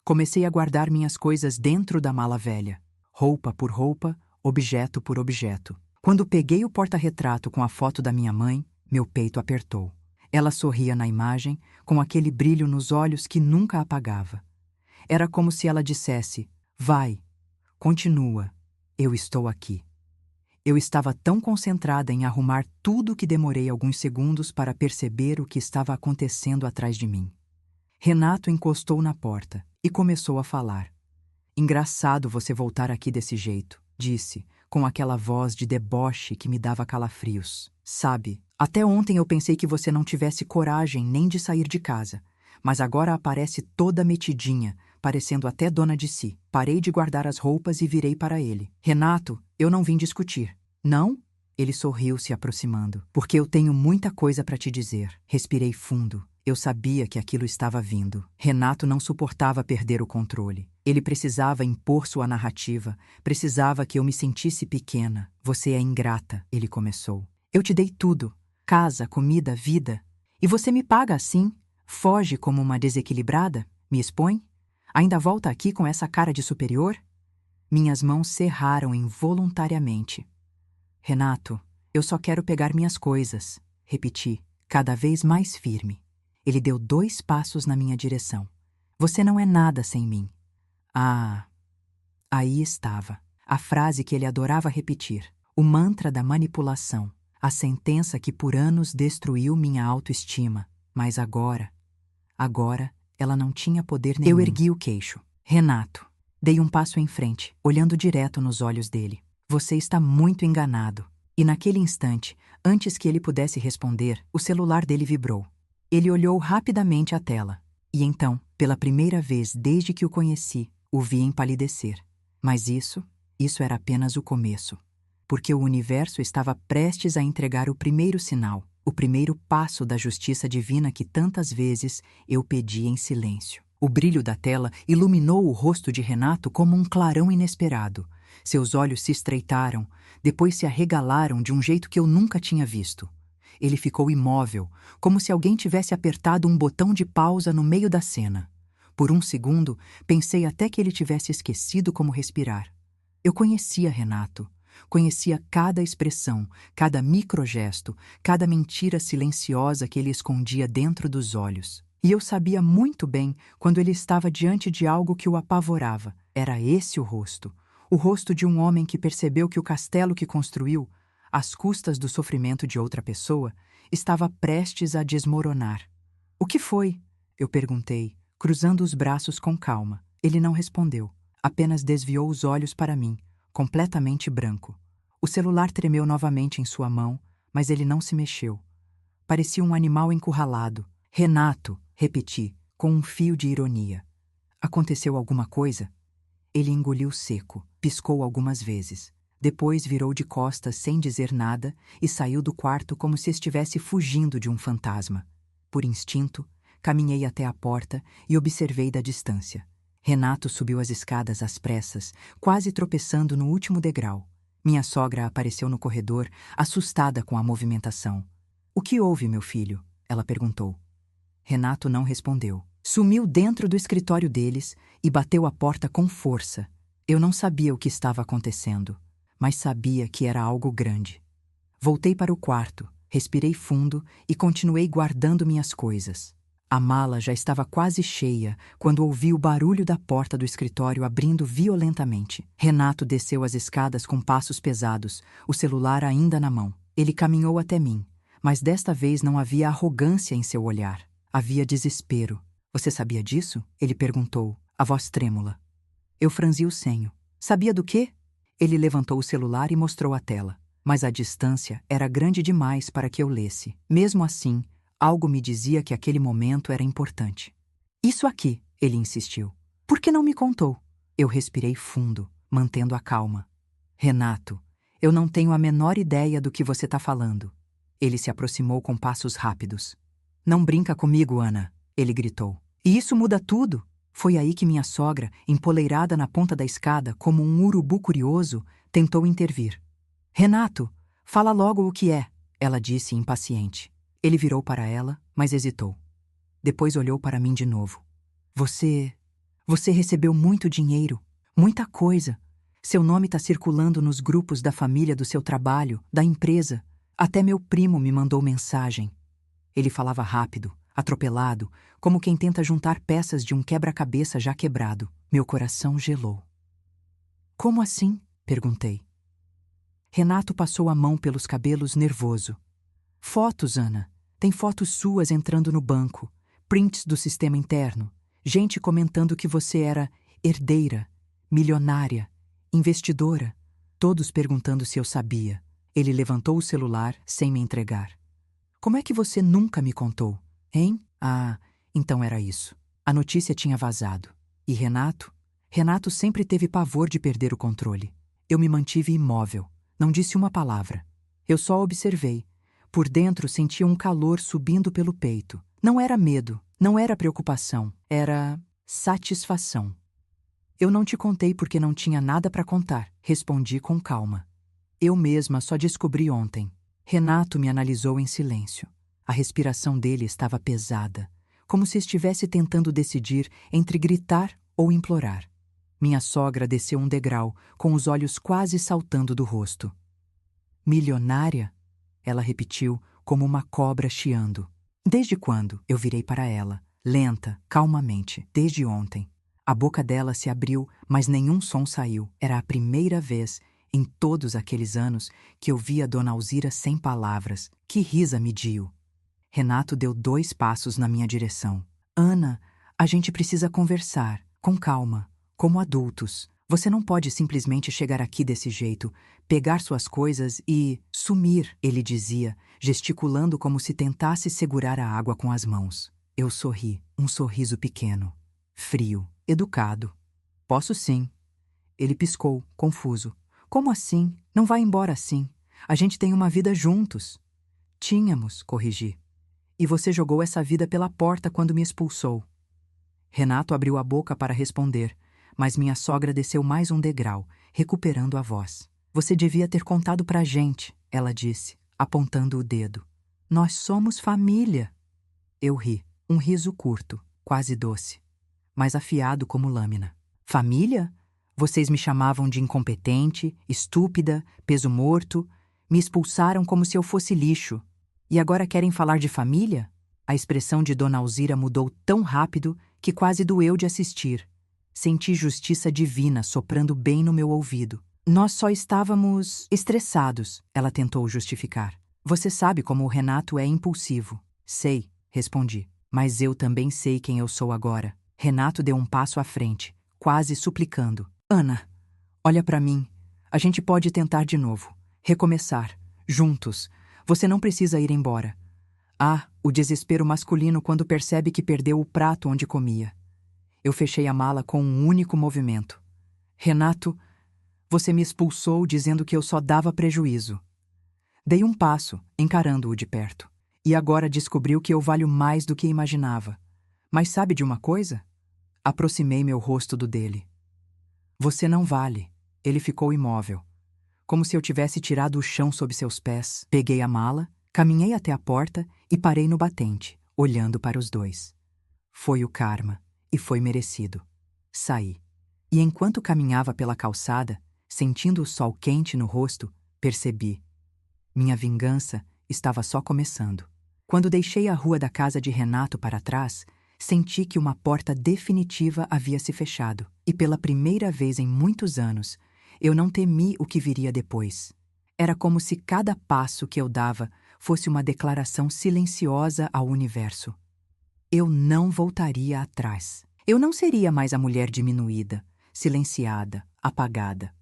Comecei a guardar minhas coisas dentro da mala velha. Roupa por roupa, objeto por objeto. Quando peguei o porta-retrato com a foto da minha mãe, meu peito apertou. Ela sorria na imagem, com aquele brilho nos olhos que nunca apagava. Era como se ela dissesse, vai, continua, eu estou aqui. Eu estava tão concentrada em arrumar tudo que demorei alguns segundos para perceber o que estava acontecendo atrás de mim. Renato encostou na porta e começou a falar. Engraçado você voltar aqui desse jeito, disse, com aquela voz de deboche que me dava calafrios. Sabe, até ontem eu pensei que você não tivesse coragem nem de sair de casa, mas agora aparece toda metidinha, parecendo até dona de si. Parei de guardar as roupas e virei para ele. Renato, eu não vim discutir. Não? Ele sorriu se aproximando. Porque eu tenho muita coisa para te dizer. Respirei fundo. Eu sabia que aquilo estava vindo. Renato não suportava perder o controle. Ele precisava impor sua narrativa. Precisava que eu me sentisse pequena. Você é ingrata, ele começou. Eu te dei tudo. Casa, comida, vida. E você me paga assim? Foge como uma desequilibrada? Me expõe? Ainda volta aqui com essa cara de superior? Minhas mãos cerraram involuntariamente. Renato, eu só quero pegar minhas coisas, repeti, cada vez mais firme. Ele deu 2 passos na minha direção. Você não é nada sem mim. Ah, aí estava, a frase que ele adorava repetir, o mantra da manipulação, a sentença que por anos destruiu minha autoestima, mas agora ela não tinha poder nenhum. Eu ergui o queixo. Renato. Dei um passo em frente, olhando direto nos olhos dele. Você está muito enganado. E naquele instante, antes que ele pudesse responder, o celular dele vibrou. Ele olhou rapidamente a tela. E então, pela primeira vez desde que o conheci, o vi empalidecer. Mas isso era apenas o começo. Porque o universo estava prestes a entregar o primeiro sinal. O primeiro passo da justiça divina que tantas vezes eu pedi em silêncio. O brilho da tela iluminou o rosto de Renato como um clarão inesperado. Seus olhos se estreitaram, depois se arregalaram de um jeito que eu nunca tinha visto. Ele ficou imóvel, como se alguém tivesse apertado um botão de pausa no meio da cena. Por um segundo, pensei até que ele tivesse esquecido como respirar. Eu conhecia Renato. Conhecia cada expressão, cada microgesto, cada mentira silenciosa que ele escondia dentro dos olhos. E eu sabia muito bem quando ele estava diante de algo que o apavorava. Era esse o rosto de um homem que percebeu que o castelo que construiu, às custas do sofrimento de outra pessoa, estava prestes a desmoronar. "O que foi?" eu perguntei, cruzando os braços com calma. Ele não respondeu, apenas desviou os olhos para mim, completamente branco. O celular tremeu novamente em sua mão, mas ele não se mexeu. Parecia um animal encurralado. "Renato", repeti, com um fio de ironia. "Aconteceu alguma coisa?" Ele engoliu seco, piscou algumas vezes. Depois virou de costas sem dizer nada e saiu do quarto como se estivesse fugindo de um fantasma. Por instinto, caminhei até a porta e observei da distância. Renato subiu as escadas às pressas, quase tropeçando no último degrau. Minha sogra apareceu no corredor, assustada com a movimentação. "O que houve, meu filho?" ela perguntou. Renato não respondeu. Sumiu dentro do escritório deles e bateu a porta com força. Eu não sabia o que estava acontecendo, mas sabia que era algo grande. Voltei para o quarto, respirei fundo e continuei guardando minhas coisas. A mala já estava quase cheia quando ouvi o barulho da porta do escritório abrindo violentamente. Renato desceu as escadas com passos pesados, o celular ainda na mão. Ele caminhou até mim, mas desta vez não havia arrogância em seu olhar. Havia desespero. "Você sabia disso?" ele perguntou, a voz trêmula. Eu franzi o senho. "Sabia do quê?" Ele levantou o celular e mostrou a tela, mas a distância era grande demais para que eu lesse. Mesmo assim, algo me dizia que aquele momento era importante. "Isso aqui", ele insistiu. "Por que não me contou?" Eu respirei fundo, mantendo a calma. "Renato, eu não tenho a menor ideia do que você está falando." Ele se aproximou com passos rápidos. "Não brinca comigo, Ana", ele gritou. "E isso muda tudo." Foi aí que minha sogra, empoleirada na ponta da escada como um urubu curioso, tentou intervir. "Renato, fala logo o que é", ela disse impaciente. Ele virou para ela, mas hesitou. Depois olhou para mim de novo. Você recebeu muito dinheiro, muita coisa. Seu nome está circulando nos grupos da família do seu trabalho, da empresa. Até meu primo me mandou mensagem." Ele falava rápido, atropelado, como quem tenta juntar peças de um quebra-cabeça já quebrado. Meu coração gelou. "Como assim?" perguntei. Renato passou a mão pelos cabelos nervoso. "Fotos, Ana. Tem fotos suas entrando no banco, prints do sistema interno, gente comentando que você era herdeira, milionária, investidora, todos perguntando se eu sabia." Ele levantou o celular sem me entregar. "Como é que você nunca me contou, hein?" "Ah, então era isso." A notícia tinha vazado. E Renato? Renato sempre teve pavor de perder o controle. Eu me mantive imóvel. Não disse uma palavra. Eu só observei. Por dentro sentia um calor subindo pelo peito. Não era medo, não era preocupação, era satisfação. "Eu não te contei porque não tinha nada para contar", respondi com calma. "Eu mesma só descobri ontem." Renato me analisou em silêncio. A respiração dele estava pesada, como se estivesse tentando decidir entre gritar ou implorar. Minha sogra desceu um degrau, com os olhos quase saltando do rosto. "Milionária?" ela repetiu, como uma cobra chiando. "Desde quando?" Eu virei para ela, lenta, calmamente. "Desde ontem." A boca dela se abriu, mas nenhum som saiu. Era a primeira vez, em todos aqueles anos, que eu via Dona Alzira sem palavras. Que risa mediu. Renato deu 2 passos na minha direção. "Ana, a gente precisa conversar, com calma, como adultos. Você não pode simplesmente chegar aqui desse jeito, pegar suas coisas e sumir", ele dizia, gesticulando como se tentasse segurar a água com as mãos. Eu sorri, um sorriso pequeno, frio, educado. "Posso sim." Ele piscou, confuso. "Como assim? Não vai embora assim. A gente tem uma vida juntos." "Tínhamos", corrigi. "E você jogou essa vida pela porta quando me expulsou." Renato abriu a boca para responder, mas minha sogra desceu mais um degrau, recuperando a voz. "Você devia ter contado pra gente", ela disse, apontando o dedo. "Nós somos família." Eu ri, um riso curto, quase doce, mas afiado como lâmina. "Família? Vocês me chamavam de incompetente, estúpida, peso morto, me expulsaram como se eu fosse lixo. E agora querem falar de família? A expressão de Dona Alzira mudou tão rápido que quase doeu de assistir. Senti justiça divina soprando bem no meu ouvido. Nós só estávamos estressados, ela tentou justificar. Você sabe como o Renato é impulsivo. Sei, respondi. Mas eu também sei quem eu sou agora. Renato deu um passo à frente, quase suplicando. Ana, olha para mim. A gente pode tentar de novo. Recomeçar. Juntos. Você não precisa ir embora. Ah, o desespero masculino quando percebe que perdeu o prato onde comia. Eu fechei a mala com um único movimento. Renato, você me expulsou dizendo que eu só dava prejuízo. Dei um passo, encarando-o de perto. E agora descobriu que eu valho mais do que imaginava. Mas sabe de uma coisa? Aproximei meu rosto do dele. Você não vale. Ele ficou imóvel. Como se eu tivesse tirado o chão sob seus pés. Peguei a mala, caminhei até a porta e parei no batente, olhando para os dois. Foi o karma, e foi merecido. Saí. E enquanto caminhava pela calçada, sentindo o sol quente no rosto, percebi. Minha vingança estava só começando. Quando deixei a rua da casa de Renato para trás, senti que uma porta definitiva havia se fechado. E pela primeira vez em muitos anos, eu não temi o que viria depois. Era como se cada passo que eu dava fosse uma declaração silenciosa ao universo. Eu não voltaria atrás. Eu não seria mais a mulher diminuída, silenciada, apagada.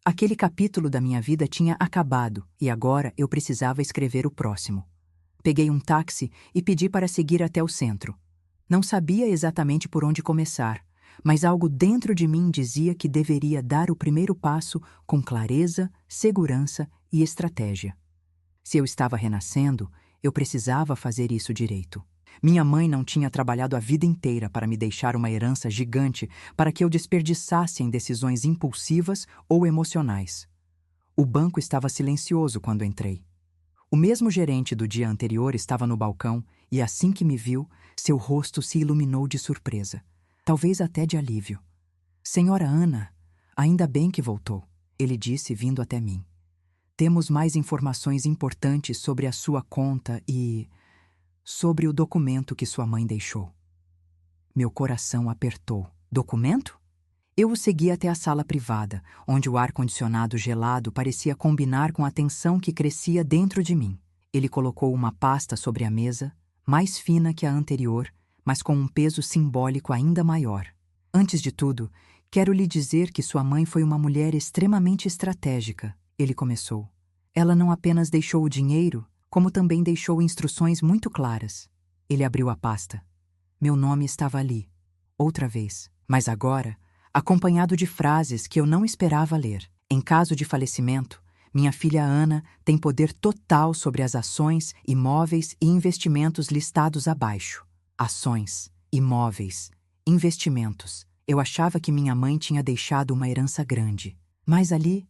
Aquele capítulo da minha vida tinha acabado e agora eu precisava escrever o próximo. Peguei um táxi e pedi para seguir até o centro. Não sabia exatamente por onde começar, mas algo dentro de mim dizia que deveria dar o primeiro passo com clareza, segurança e estratégia. Se eu estava renascendo, eu precisava fazer isso direito. Minha mãe não tinha trabalhado a vida inteira para me deixar uma herança gigante para que eu desperdiçasse em decisões impulsivas ou emocionais. O banco estava silencioso quando entrei. O mesmo gerente do dia anterior estava no balcão e, assim que me viu, seu rosto se iluminou de surpresa, talvez até de alívio. Senhora Ana, ainda bem que voltou, ele disse vindo até mim. Temos mais informações importantes sobre a sua conta e sobre o documento que sua mãe deixou. Meu coração apertou. Documento? Eu o segui até a sala privada, onde o ar-condicionado gelado parecia combinar com a tensão que crescia dentro de mim. Ele colocou uma pasta sobre a mesa, mais fina que a anterior, mas com um peso simbólico ainda maior. Antes de tudo, quero lhe dizer que sua mãe foi uma mulher extremamente estratégica, ele começou. Ela não apenas deixou o dinheiro, como também deixou instruções muito claras. Ele abriu a pasta. Meu nome estava ali, outra vez, mas agora acompanhado de frases que eu não esperava ler. Em caso de falecimento, minha filha Ana tem poder total sobre as ações, imóveis e investimentos listados abaixo. Ações, imóveis, investimentos. Eu achava que minha mãe tinha deixado uma herança grande. Mas ali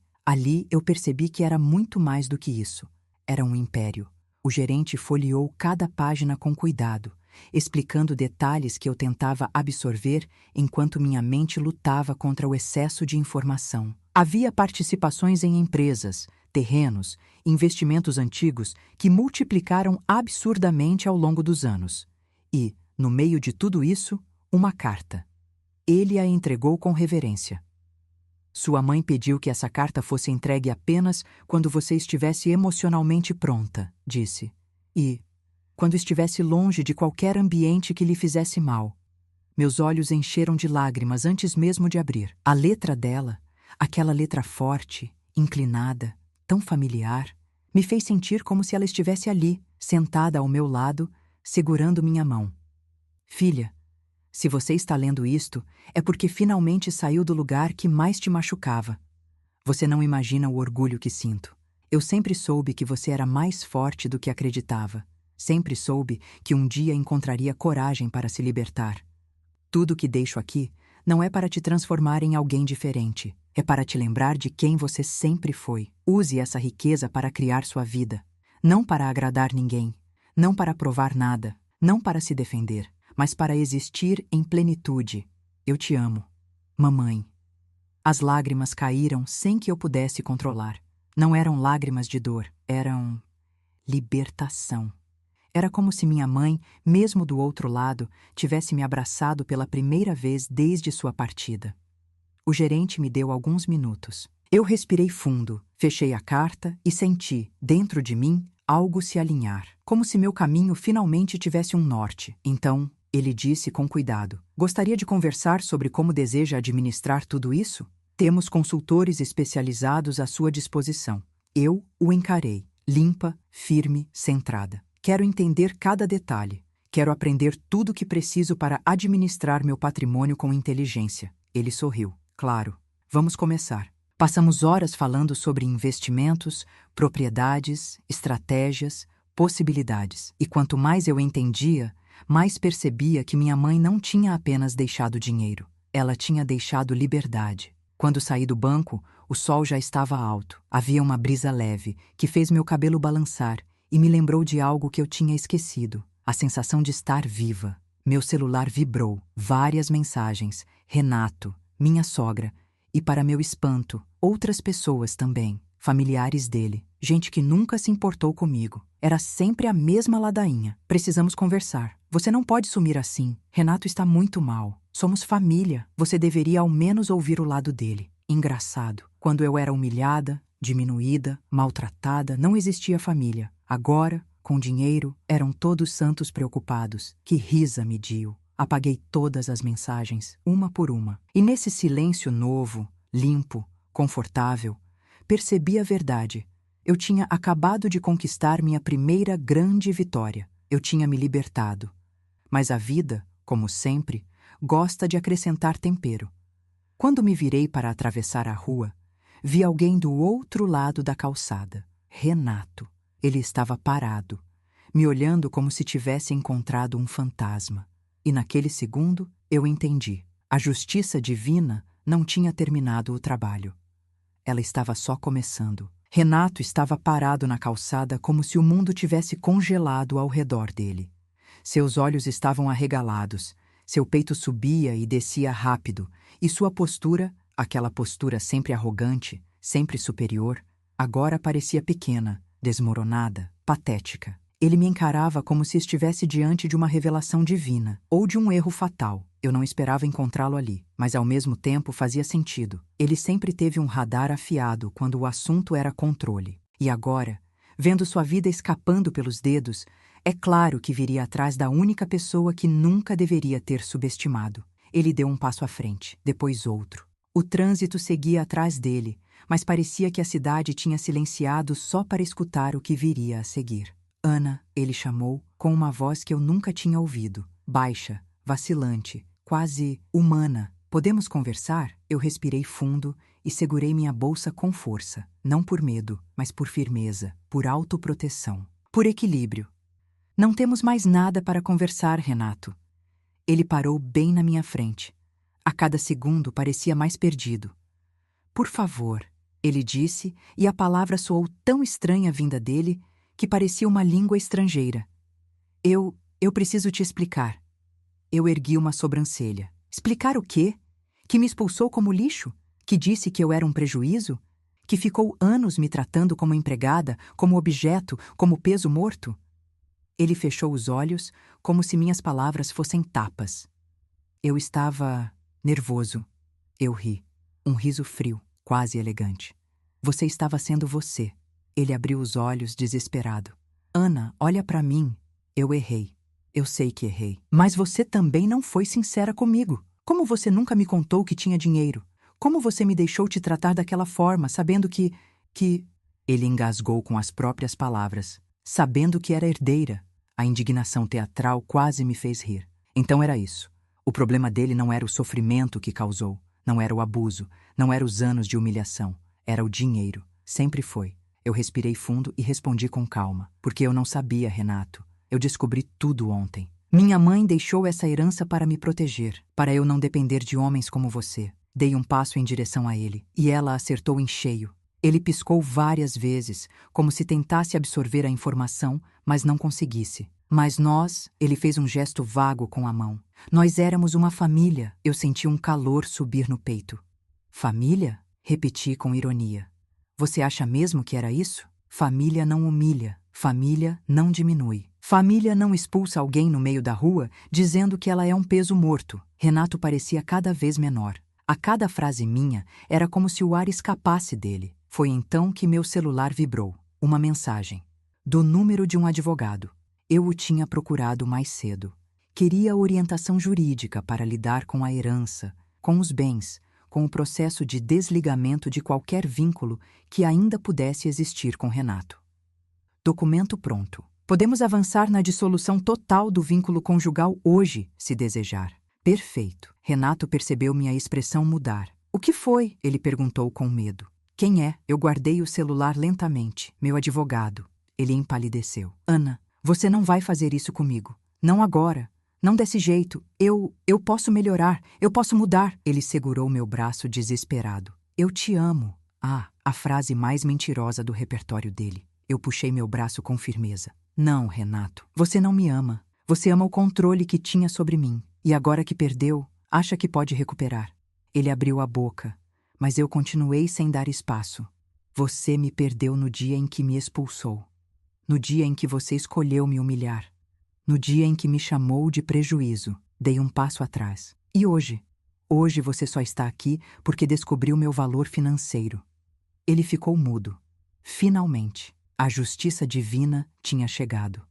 eu percebi que era muito mais do que isso. Era um império. O gerente folheou cada página com cuidado, explicando detalhes que eu tentava absorver enquanto minha mente lutava contra o excesso de informação. Havia participações em empresas, terrenos, investimentos antigos que multiplicaram absurdamente ao longo dos anos. E, no meio de tudo isso, uma carta. Ele a entregou com reverência. Sua mãe pediu que essa carta fosse entregue apenas quando você estivesse emocionalmente pronta, disse. E quando estivesse longe de qualquer ambiente que lhe fizesse mal. Meus olhos encheram de lágrimas antes mesmo de abrir. A letra dela, aquela letra forte, inclinada, tão familiar, me fez sentir como se ela estivesse ali, sentada ao meu lado, segurando minha mão. Filha, se você está lendo isto, é porque finalmente saiu do lugar que mais te machucava. Você não imagina o orgulho que sinto. Eu sempre soube que você era mais forte do que acreditava. Sempre soube que um dia encontraria coragem para se libertar. Tudo o que deixo aqui não é para te transformar em alguém diferente. É para te lembrar de quem você sempre foi. Use essa riqueza para criar sua vida. Não para agradar ninguém. Não para provar nada. Não para se defender. Mas para existir em plenitude. Eu te amo. Mamãe. As lágrimas caíram sem que eu pudesse controlar. Não eram lágrimas de dor, eram libertação. Era como se minha mãe, mesmo do outro lado, tivesse me abraçado pela primeira vez desde sua partida. O gerente me deu alguns minutos. Eu respirei fundo, fechei a carta e senti, dentro de mim, algo se alinhar, como se meu caminho finalmente tivesse um norte. Então, ele disse com cuidado: "Gostaria de conversar sobre como deseja administrar tudo isso? Temos consultores especializados à sua disposição." Eu o encarei, limpa, firme, centrada. Quero entender cada detalhe. Quero aprender tudo o que preciso para administrar meu patrimônio com inteligência. Ele sorriu. Claro. Vamos começar. Passamos horas falando sobre investimentos, propriedades, estratégias, possibilidades. E quanto mais eu entendia, mais percebia que minha mãe não tinha apenas deixado dinheiro. Ela tinha deixado liberdade. Quando saí do banco, o sol já estava alto. Havia uma brisa leve que fez meu cabelo balançar e me lembrou de algo que eu tinha esquecido. A sensação de estar viva. Meu celular vibrou. Várias mensagens. Renato, minha sogra. E, para meu espanto, outras pessoas também. Familiares dele. Gente que nunca se importou comigo. Era sempre a mesma ladainha. Precisamos conversar. Você não pode sumir assim. Renato está muito mal. Somos família. Você deveria ao menos ouvir o lado dele. Engraçado. Quando eu era humilhada, diminuída, maltratada, não existia família. Agora, com dinheiro, eram todos santos preocupados. Que risa me dio. Apaguei todas as mensagens, uma por uma. E nesse silêncio novo, limpo, confortável, percebi a verdade. Eu tinha acabado de conquistar minha primeira grande vitória. Eu tinha me libertado. Mas a vida, como sempre, gosta de acrescentar tempero. Quando me virei para atravessar a rua, vi alguém do outro lado da calçada. Renato. Ele estava parado, me olhando como se tivesse encontrado um fantasma. E naquele segundo, eu entendi. A justiça divina não tinha terminado o trabalho. Ela estava só começando. Renato estava parado na calçada como se o mundo tivesse congelado ao redor dele. Seus olhos estavam arregalados, seu peito subia e descia rápido, e sua postura, aquela postura sempre arrogante, sempre superior, agora parecia pequena, desmoronada, patética. Ele me encarava como se estivesse diante de uma revelação divina, ou de um erro fatal. Eu não esperava encontrá-lo ali, mas ao mesmo tempo fazia sentido. Ele sempre teve um radar afiado quando o assunto era controle. E agora, vendo sua vida escapando pelos dedos, é claro que viria atrás da única pessoa que nunca deveria ter subestimado. Ele deu um passo à frente, depois outro. O trânsito seguia atrás dele, mas parecia que a cidade tinha silenciado só para escutar o que viria a seguir. Ana, ele chamou, com uma voz que eu nunca tinha ouvido. Baixa, vacilante, quase humana. Podemos conversar? Eu respirei fundo e segurei minha bolsa com força. Não por medo, mas por firmeza, por autoproteção, por equilíbrio. Não temos mais nada para conversar, Renato. Ele parou bem na minha frente. A cada segundo parecia mais perdido. Por favor, ele disse, e a palavra soou tão estranha vinda dele que parecia uma língua estrangeira. Eu preciso te explicar. Eu ergui uma sobrancelha. Explicar o quê? Que me expulsou como lixo? Que disse que eu era um prejuízo? Que ficou anos me tratando como empregada, como objeto, como peso morto? Ele fechou os olhos, como se minhas palavras fossem tapas. Eu estava nervoso. Eu ri. Um riso frio, quase elegante. Você estava sendo você. Ele abriu os olhos, desesperado. Ana, olha para mim. Eu errei. Eu sei que errei. Mas você também não foi sincera comigo. Como você nunca me contou que tinha dinheiro? Como você me deixou te tratar daquela forma, sabendo que... Ele engasgou com as próprias palavras. Sabendo que era herdeira. A indignação teatral quase me fez rir. Então era isso. O problema dele não era o sofrimento que causou. Não era o abuso. Não era os anos de humilhação. Era o dinheiro. Sempre foi. Eu respirei fundo e respondi com calma. Porque eu não sabia, Renato. Eu descobri tudo ontem. Minha mãe deixou essa herança para me proteger, para eu não depender de homens como você. Dei um passo em direção a ele, e ela acertou em cheio. Ele piscou várias vezes, como se tentasse absorver a informação, mas não conseguisse. Mas nós, ele fez um gesto vago com a mão. Nós éramos uma família. Eu senti um calor subir no peito. Família? Repeti com ironia. Você acha mesmo que era isso? Família não humilha, família não diminui. Família não expulsa alguém no meio da rua dizendo que ela é um peso morto. Renato parecia cada vez menor. A cada frase minha era como se o ar escapasse dele. Foi então que meu celular vibrou. Uma mensagem. Do número de um advogado. Eu o tinha procurado mais cedo. Queria orientação jurídica para lidar com a herança, com os bens, com o processo de desligamento de qualquer vínculo que ainda pudesse existir com Renato. Documento pronto. Podemos avançar na dissolução total do vínculo conjugal hoje, se desejar. Perfeito. Renato percebeu minha expressão mudar. O que foi? Ele perguntou com medo. Quem é? Eu guardei o celular lentamente. Meu advogado. Ele empalideceu. Ana, você não vai fazer isso comigo. Não agora. Não desse jeito. Eu posso melhorar. Eu posso mudar. Ele segurou meu braço desesperado. Eu te amo. Ah, a frase mais mentirosa do repertório dele. Eu puxei meu braço com firmeza. Não, Renato. Você não me ama. Você ama o controle que tinha sobre mim. E agora que perdeu, acha que pode recuperar. Ele abriu a boca, mas eu continuei sem dar espaço. Você me perdeu no dia em que me expulsou. No dia em que você escolheu me humilhar. No dia em que me chamou de prejuízo. Dei um passo atrás. E hoje? Hoje você só está aqui porque descobriu meu valor financeiro. Ele ficou mudo. Finalmente, a justiça divina tinha chegado.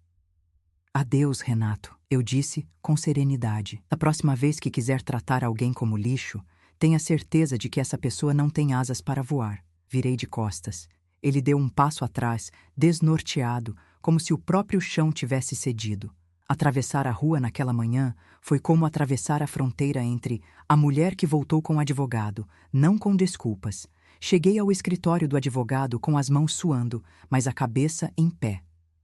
Adeus, Renato, eu disse com serenidade. A próxima vez que quiser tratar alguém como lixo, tenha certeza de que essa pessoa não tem asas para voar. Virei de costas. Ele deu um passo atrás, desnorteado, como se o próprio chão tivesse cedido. Atravessar a rua naquela manhã foi como atravessar a fronteira entre a mulher que voltou com o advogado, não com desculpas. Cheguei ao escritório do advogado com as mãos suando, mas a cabeça em pé.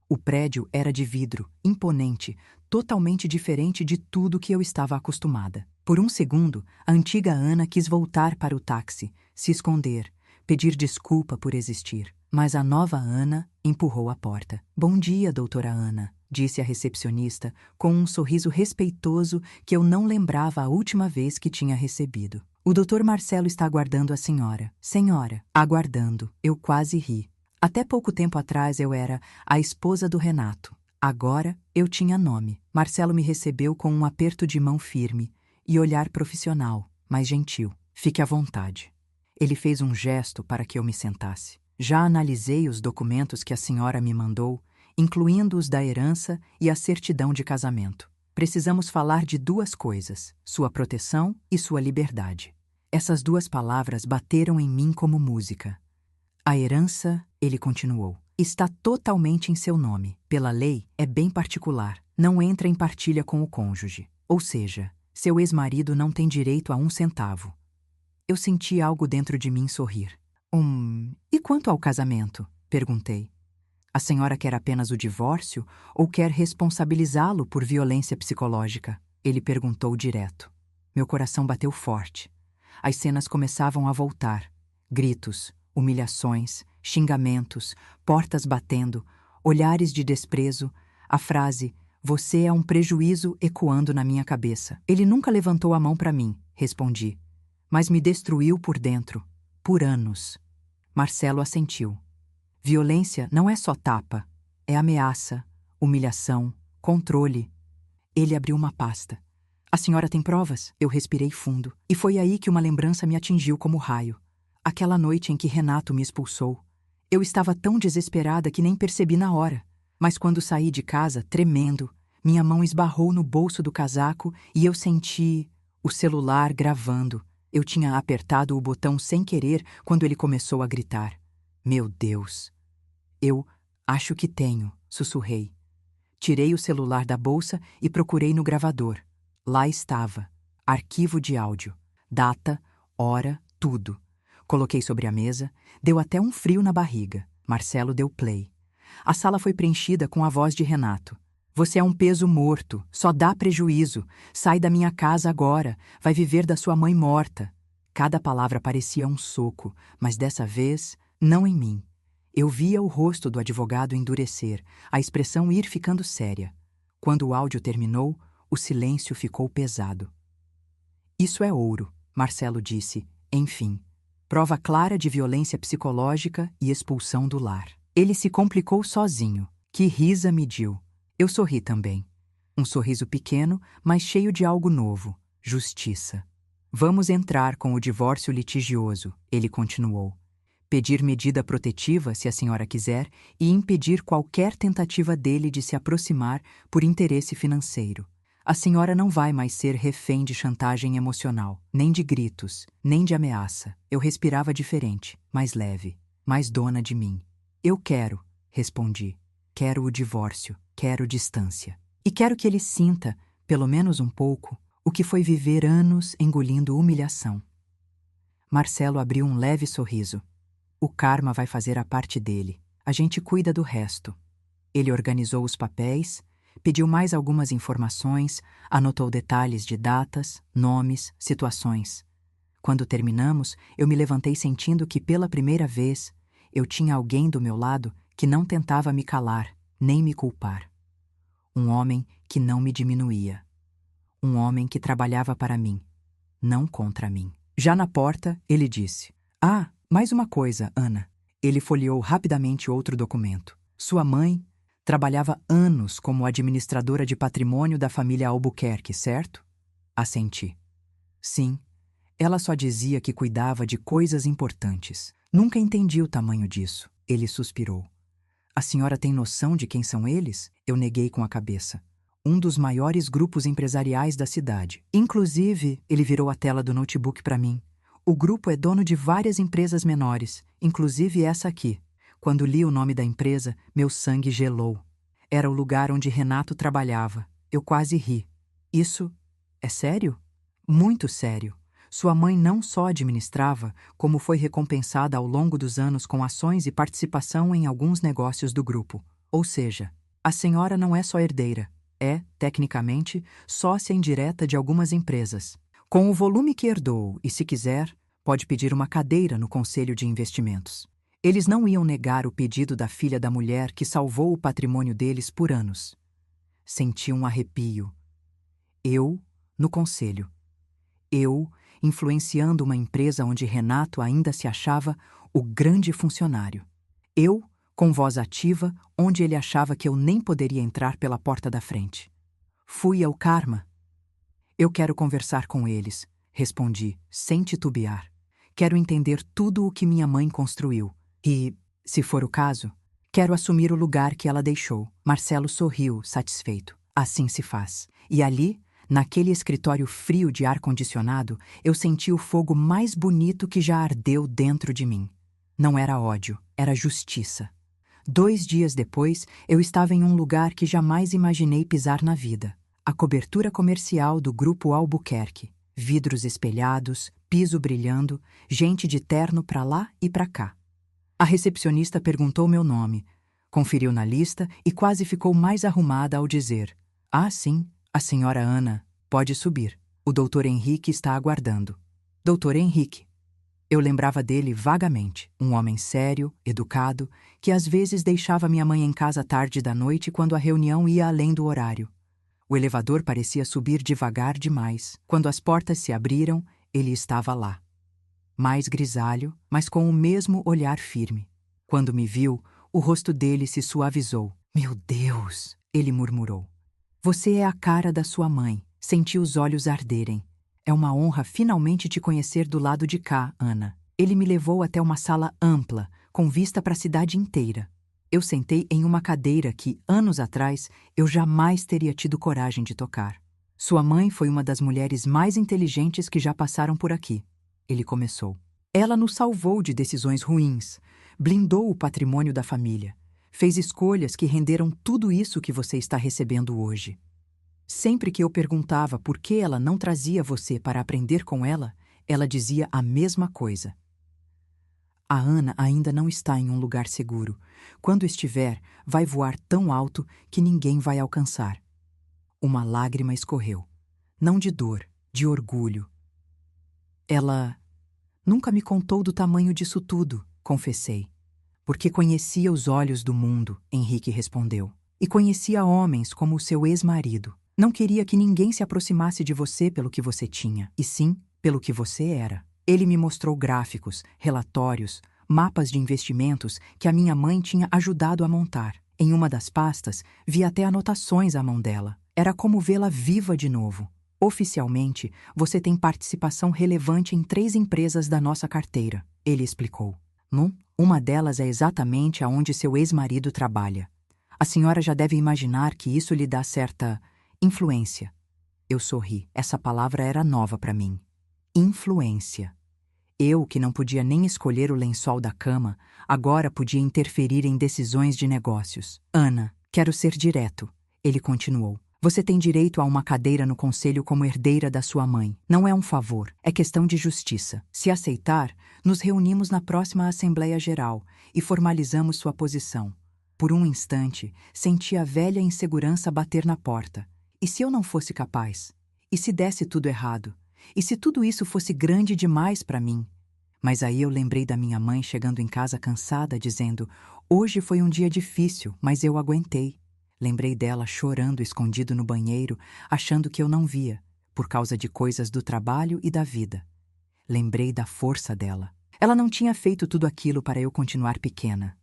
O prédio era de vidro, imponente, totalmente diferente de tudo que eu estava acostumada. Por um segundo, a antiga Ana quis voltar para o táxi, se esconder, pedir desculpa por existir. Mas a nova Ana empurrou a porta. Bom dia, doutora Ana, disse a recepcionista, com um sorriso respeitoso que eu não lembrava a última vez que tinha recebido. O doutor Marcelo está aguardando a senhora. Senhora, aguardando. Eu quase ri. Até pouco tempo atrás eu era a esposa do Renato. Agora eu tinha nome. Marcelo me recebeu com um aperto de mão firme e olhar profissional, mas gentil. Fique à vontade. Ele fez um gesto para que eu me sentasse. Já analisei os documentos que a senhora me mandou, incluindo os da herança e a certidão de casamento. Precisamos falar de duas coisas: sua proteção e sua liberdade. Essas duas palavras bateram em mim como música. A herança, ele continuou, está totalmente em seu nome. Pela lei, é bem particular. Não entra em partilha com o cônjuge. Ou seja, seu ex-marido não tem direito a 1 centavo. Eu senti algo dentro de mim sorrir. E quanto ao casamento? Perguntei. A senhora quer apenas o divórcio ou quer responsabilizá-lo por violência psicológica? Ele perguntou direto. Meu coração bateu forte. As cenas começavam a voltar. Gritos, humilhações, xingamentos, portas batendo, olhares de desprezo, a frase "Você é um prejuízo" ecoando na minha cabeça. Ele nunca levantou a mão para mim, respondi, mas me destruiu por dentro, por anos. Marcelo assentiu. Violência não é só tapa, é ameaça, humilhação, controle. Ele abriu uma pasta. A senhora tem provas? Eu respirei fundo. E foi aí que uma lembrança me atingiu como raio. Aquela noite em que Renato me expulsou. Eu estava tão desesperada que nem percebi na hora. Mas quando saí de casa, tremendo, minha mão esbarrou no bolso do casaco e eu senti o celular gravando. Eu tinha apertado o botão sem querer quando ele começou a gritar. Meu Deus! Eu acho que tenho, sussurrei. Tirei o celular da bolsa e procurei no gravador. Lá estava. Arquivo de áudio. Data, hora, tudo. Coloquei sobre a mesa, deu até um frio na barriga. Marcelo deu play. A sala foi preenchida com a voz de Renato. Você é um peso morto, só dá prejuízo. Sai da minha casa agora, vai viver da sua mãe morta. Cada palavra parecia um soco, mas dessa vez, não em mim. Eu via o rosto do advogado endurecer, a expressão ir ficando séria. Quando o áudio terminou, o silêncio ficou pesado. Isso é ouro, Marcelo disse, enfim. Prova clara de violência psicológica e expulsão do lar. Ele se complicou sozinho. Que risa mediu. Eu sorri também. Um sorriso pequeno, mas cheio de algo novo. Justiça. Vamos entrar com o divórcio litigioso, ele continuou. Pedir medida protetiva, se a senhora quiser, e impedir qualquer tentativa dele de se aproximar por interesse financeiro. A senhora não vai mais ser refém de chantagem emocional, nem de gritos, nem de ameaça. Eu respirava diferente, mais leve, mais dona de mim. Eu quero, respondi. Quero o divórcio, quero distância. E quero que ele sinta, pelo menos um pouco, o que foi viver anos engolindo humilhação. Marcelo abriu um leve sorriso. O karma vai fazer a parte dele. A gente cuida do resto. Ele organizou os papéis, pediu mais algumas informações, anotou detalhes de datas, nomes, situações. Quando terminamos, eu me levantei sentindo que, pela primeira vez, eu tinha alguém do meu lado que não tentava me calar, nem me culpar. Um homem que não me diminuía. Um homem que trabalhava para mim, não contra mim. Já na porta, ele disse: "Ah, mais uma coisa, Ana." Ele folheou rapidamente outro documento. Sua mãe trabalhava anos como administradora de patrimônio da família Albuquerque, certo? Assenti. Sim, ela só dizia que cuidava de coisas importantes. Nunca entendi o tamanho disso. Ele suspirou. A senhora tem noção de quem são eles? Eu neguei com a cabeça. Um dos maiores grupos empresariais da cidade. Inclusive, ele virou a tela do notebook para mim. O grupo é dono de várias empresas menores, inclusive essa aqui. Quando li o nome da empresa, meu sangue gelou. Era o lugar onde Renato trabalhava. Eu quase ri. Isso é sério? Muito sério. Sua mãe não só administrava, como foi recompensada ao longo dos anos com ações e participação em alguns negócios do grupo. Ou seja, a senhora não é só herdeira. É, tecnicamente, sócia indireta de algumas empresas. Com o volume que herdou e, se quiser, pode pedir uma cadeira no Conselho de Investimentos. Eles não iam negar o pedido da filha da mulher que salvou o patrimônio deles por anos. Senti um arrepio. Eu, no conselho. Eu, influenciando uma empresa onde Renato ainda se achava o grande funcionário. Eu, com voz ativa, onde ele achava que eu nem poderia entrar pela porta da frente. Fui ao karma. Eu quero conversar com eles, respondi, sem titubear. Quero entender tudo o que minha mãe construiu. E, se for o caso, quero assumir o lugar que ela deixou. Marcelo sorriu, satisfeito. Assim se faz. E ali, naquele escritório frio de ar-condicionado, eu senti o fogo mais bonito que já ardeu dentro de mim. Não era ódio, era justiça. 2 dias depois, eu estava em um lugar que jamais imaginei pisar na vida. A cobertura comercial do Grupo Albuquerque. Vidros espelhados, piso brilhando, gente de terno pra lá e pra cá. A recepcionista perguntou meu nome, conferiu na lista e quase ficou mais arrumada ao dizer: "Ah, sim, a senhora Ana, pode subir. O doutor Henrique está aguardando." Doutor Henrique. Eu lembrava dele vagamente, um homem sério, educado, que às vezes deixava minha mãe em casa tarde da noite quando a reunião ia além do horário. O elevador parecia subir devagar demais. Quando as portas se abriram, ele estava lá. Mais grisalho, mas com o mesmo olhar firme. Quando me viu, o rosto dele se suavizou. "Meu Deus!" ele murmurou. "Você é a cara da sua mãe." Senti os olhos arderem. "É uma honra finalmente te conhecer do lado de cá, Ana." Ele me levou até uma sala ampla, com vista para a cidade inteira. Eu sentei em uma cadeira que, anos atrás, eu jamais teria tido coragem de tocar. "Sua mãe foi uma das mulheres mais inteligentes que já passaram por aqui." Ele começou. "Ela nos salvou de decisões ruins, blindou o patrimônio da família, fez escolhas que renderam tudo isso que você está recebendo hoje. Sempre que eu perguntava por que ela não trazia você para aprender com ela, ela dizia a mesma coisa. A Ana ainda não está em um lugar seguro. Quando estiver, vai voar tão alto que ninguém vai alcançar." Uma lágrima escorreu. Não de dor, de orgulho. "Ela nunca me contou do tamanho disso tudo", confessei. "Porque conhecia os olhos do mundo", Henrique respondeu. "E conhecia homens como o seu ex-marido. Não queria que ninguém se aproximasse de você pelo que você tinha, e sim pelo que você era." Ele me mostrou gráficos, relatórios, mapas de investimentos que a minha mãe tinha ajudado a montar. Em uma das pastas, vi até anotações à mão dela. Era como vê-la viva de novo. Oficialmente, você tem participação relevante em 3 empresas da nossa carteira, ele explicou. Uma delas é exatamente aonde seu ex-marido trabalha. A senhora já deve imaginar que isso lhe dá certa influência. Eu sorri. Essa palavra era nova para mim. Influência. Eu, que não podia nem escolher o lençol da cama, agora podia interferir em decisões de negócios. Ana, quero ser direto, ele continuou. Você tem direito a uma cadeira no conselho como herdeira da sua mãe. Não é um favor, é questão de justiça. Se aceitar, nos reunimos na próxima Assembleia Geral e formalizamos sua posição. Por um instante, senti a velha insegurança bater na porta. E se eu não fosse capaz? E se desse tudo errado? E se tudo isso fosse grande demais para mim? Mas aí eu lembrei da minha mãe chegando em casa cansada, dizendo: hoje foi um dia difícil, mas eu aguentei. Lembrei dela chorando escondido no banheiro, achando que eu não via, por causa de coisas do trabalho e da vida. Lembrei da força dela. Ela não tinha feito tudo aquilo para eu continuar pequena.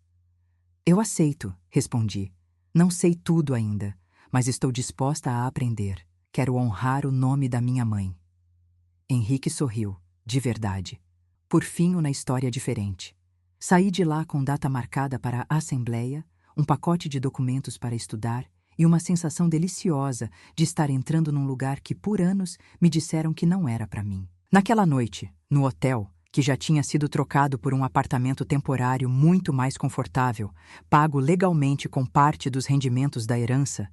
Eu aceito, respondi. Não sei tudo ainda, mas estou disposta a aprender. Quero honrar o nome da minha mãe. Henrique sorriu, de verdade. Por fim, uma história diferente. Saí de lá com data marcada para a Assembleia, um pacote de documentos para estudar e uma sensação deliciosa de estar entrando num lugar que por anos me disseram que não era para mim. Naquela noite, no hotel, que já tinha sido trocado por um apartamento temporário muito mais confortável, pago legalmente com parte dos rendimentos da herança,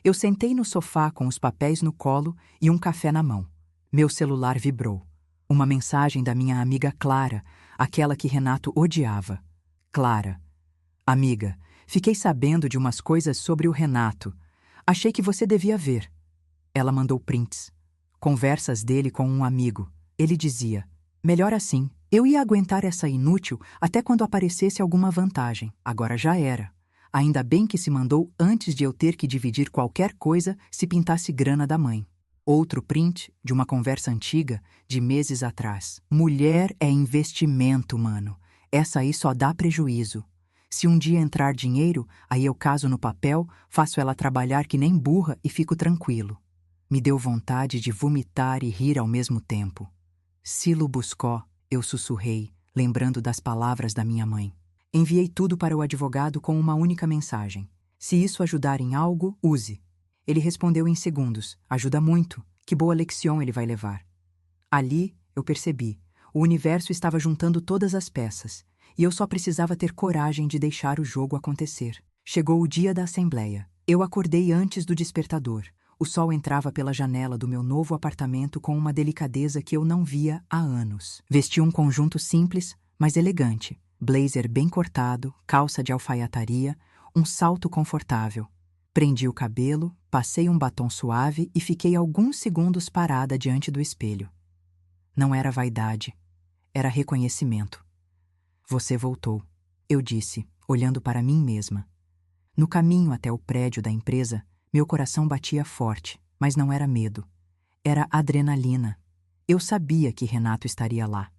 eu sentei no sofá com os papéis no colo e um café na mão. Meu celular vibrou. Uma mensagem da minha amiga Clara, aquela que Renato odiava. Clara. Amiga, fiquei sabendo de umas coisas sobre o Renato. Achei que você devia ver. Ela mandou prints. Conversas dele com um amigo. Ele dizia: melhor assim. Eu ia aguentar essa inútil até quando aparecesse alguma vantagem. Agora já era. Ainda bem que se mandou antes de eu ter que dividir qualquer coisa se pintasse grana da mãe. Outro print de uma conversa antiga, de meses atrás. Mulher é investimento, mano. Essa aí só dá prejuízo. Se um dia entrar dinheiro, aí eu caso no papel, faço ela trabalhar que nem burra e fico tranquilo. Me deu vontade de vomitar e rir ao mesmo tempo. Silo Buscó, eu sussurrei, lembrando das palavras da minha mãe. Enviei tudo para o advogado com uma única mensagem. Se isso ajudar em algo, use. Ele respondeu em segundos. Ajuda muito. Que boa lição ele vai levar. Ali, eu percebi. O universo estava juntando todas as peças, e eu só precisava ter coragem de deixar o jogo acontecer. Chegou o dia da assembleia. Eu acordei antes do despertador. O sol entrava pela janela do meu novo apartamento com uma delicadeza que eu não via há anos. Vesti um conjunto simples, mas elegante. Blazer bem cortado, calça de alfaiataria, um salto confortável. Prendi o cabelo, passei um batom suave e fiquei alguns segundos parada diante do espelho. Não era vaidade, era reconhecimento. Você voltou, eu disse, olhando para mim mesma. No caminho até o prédio da empresa, meu coração batia forte, mas não era medo. Era adrenalina. Eu sabia que Renato estaria lá.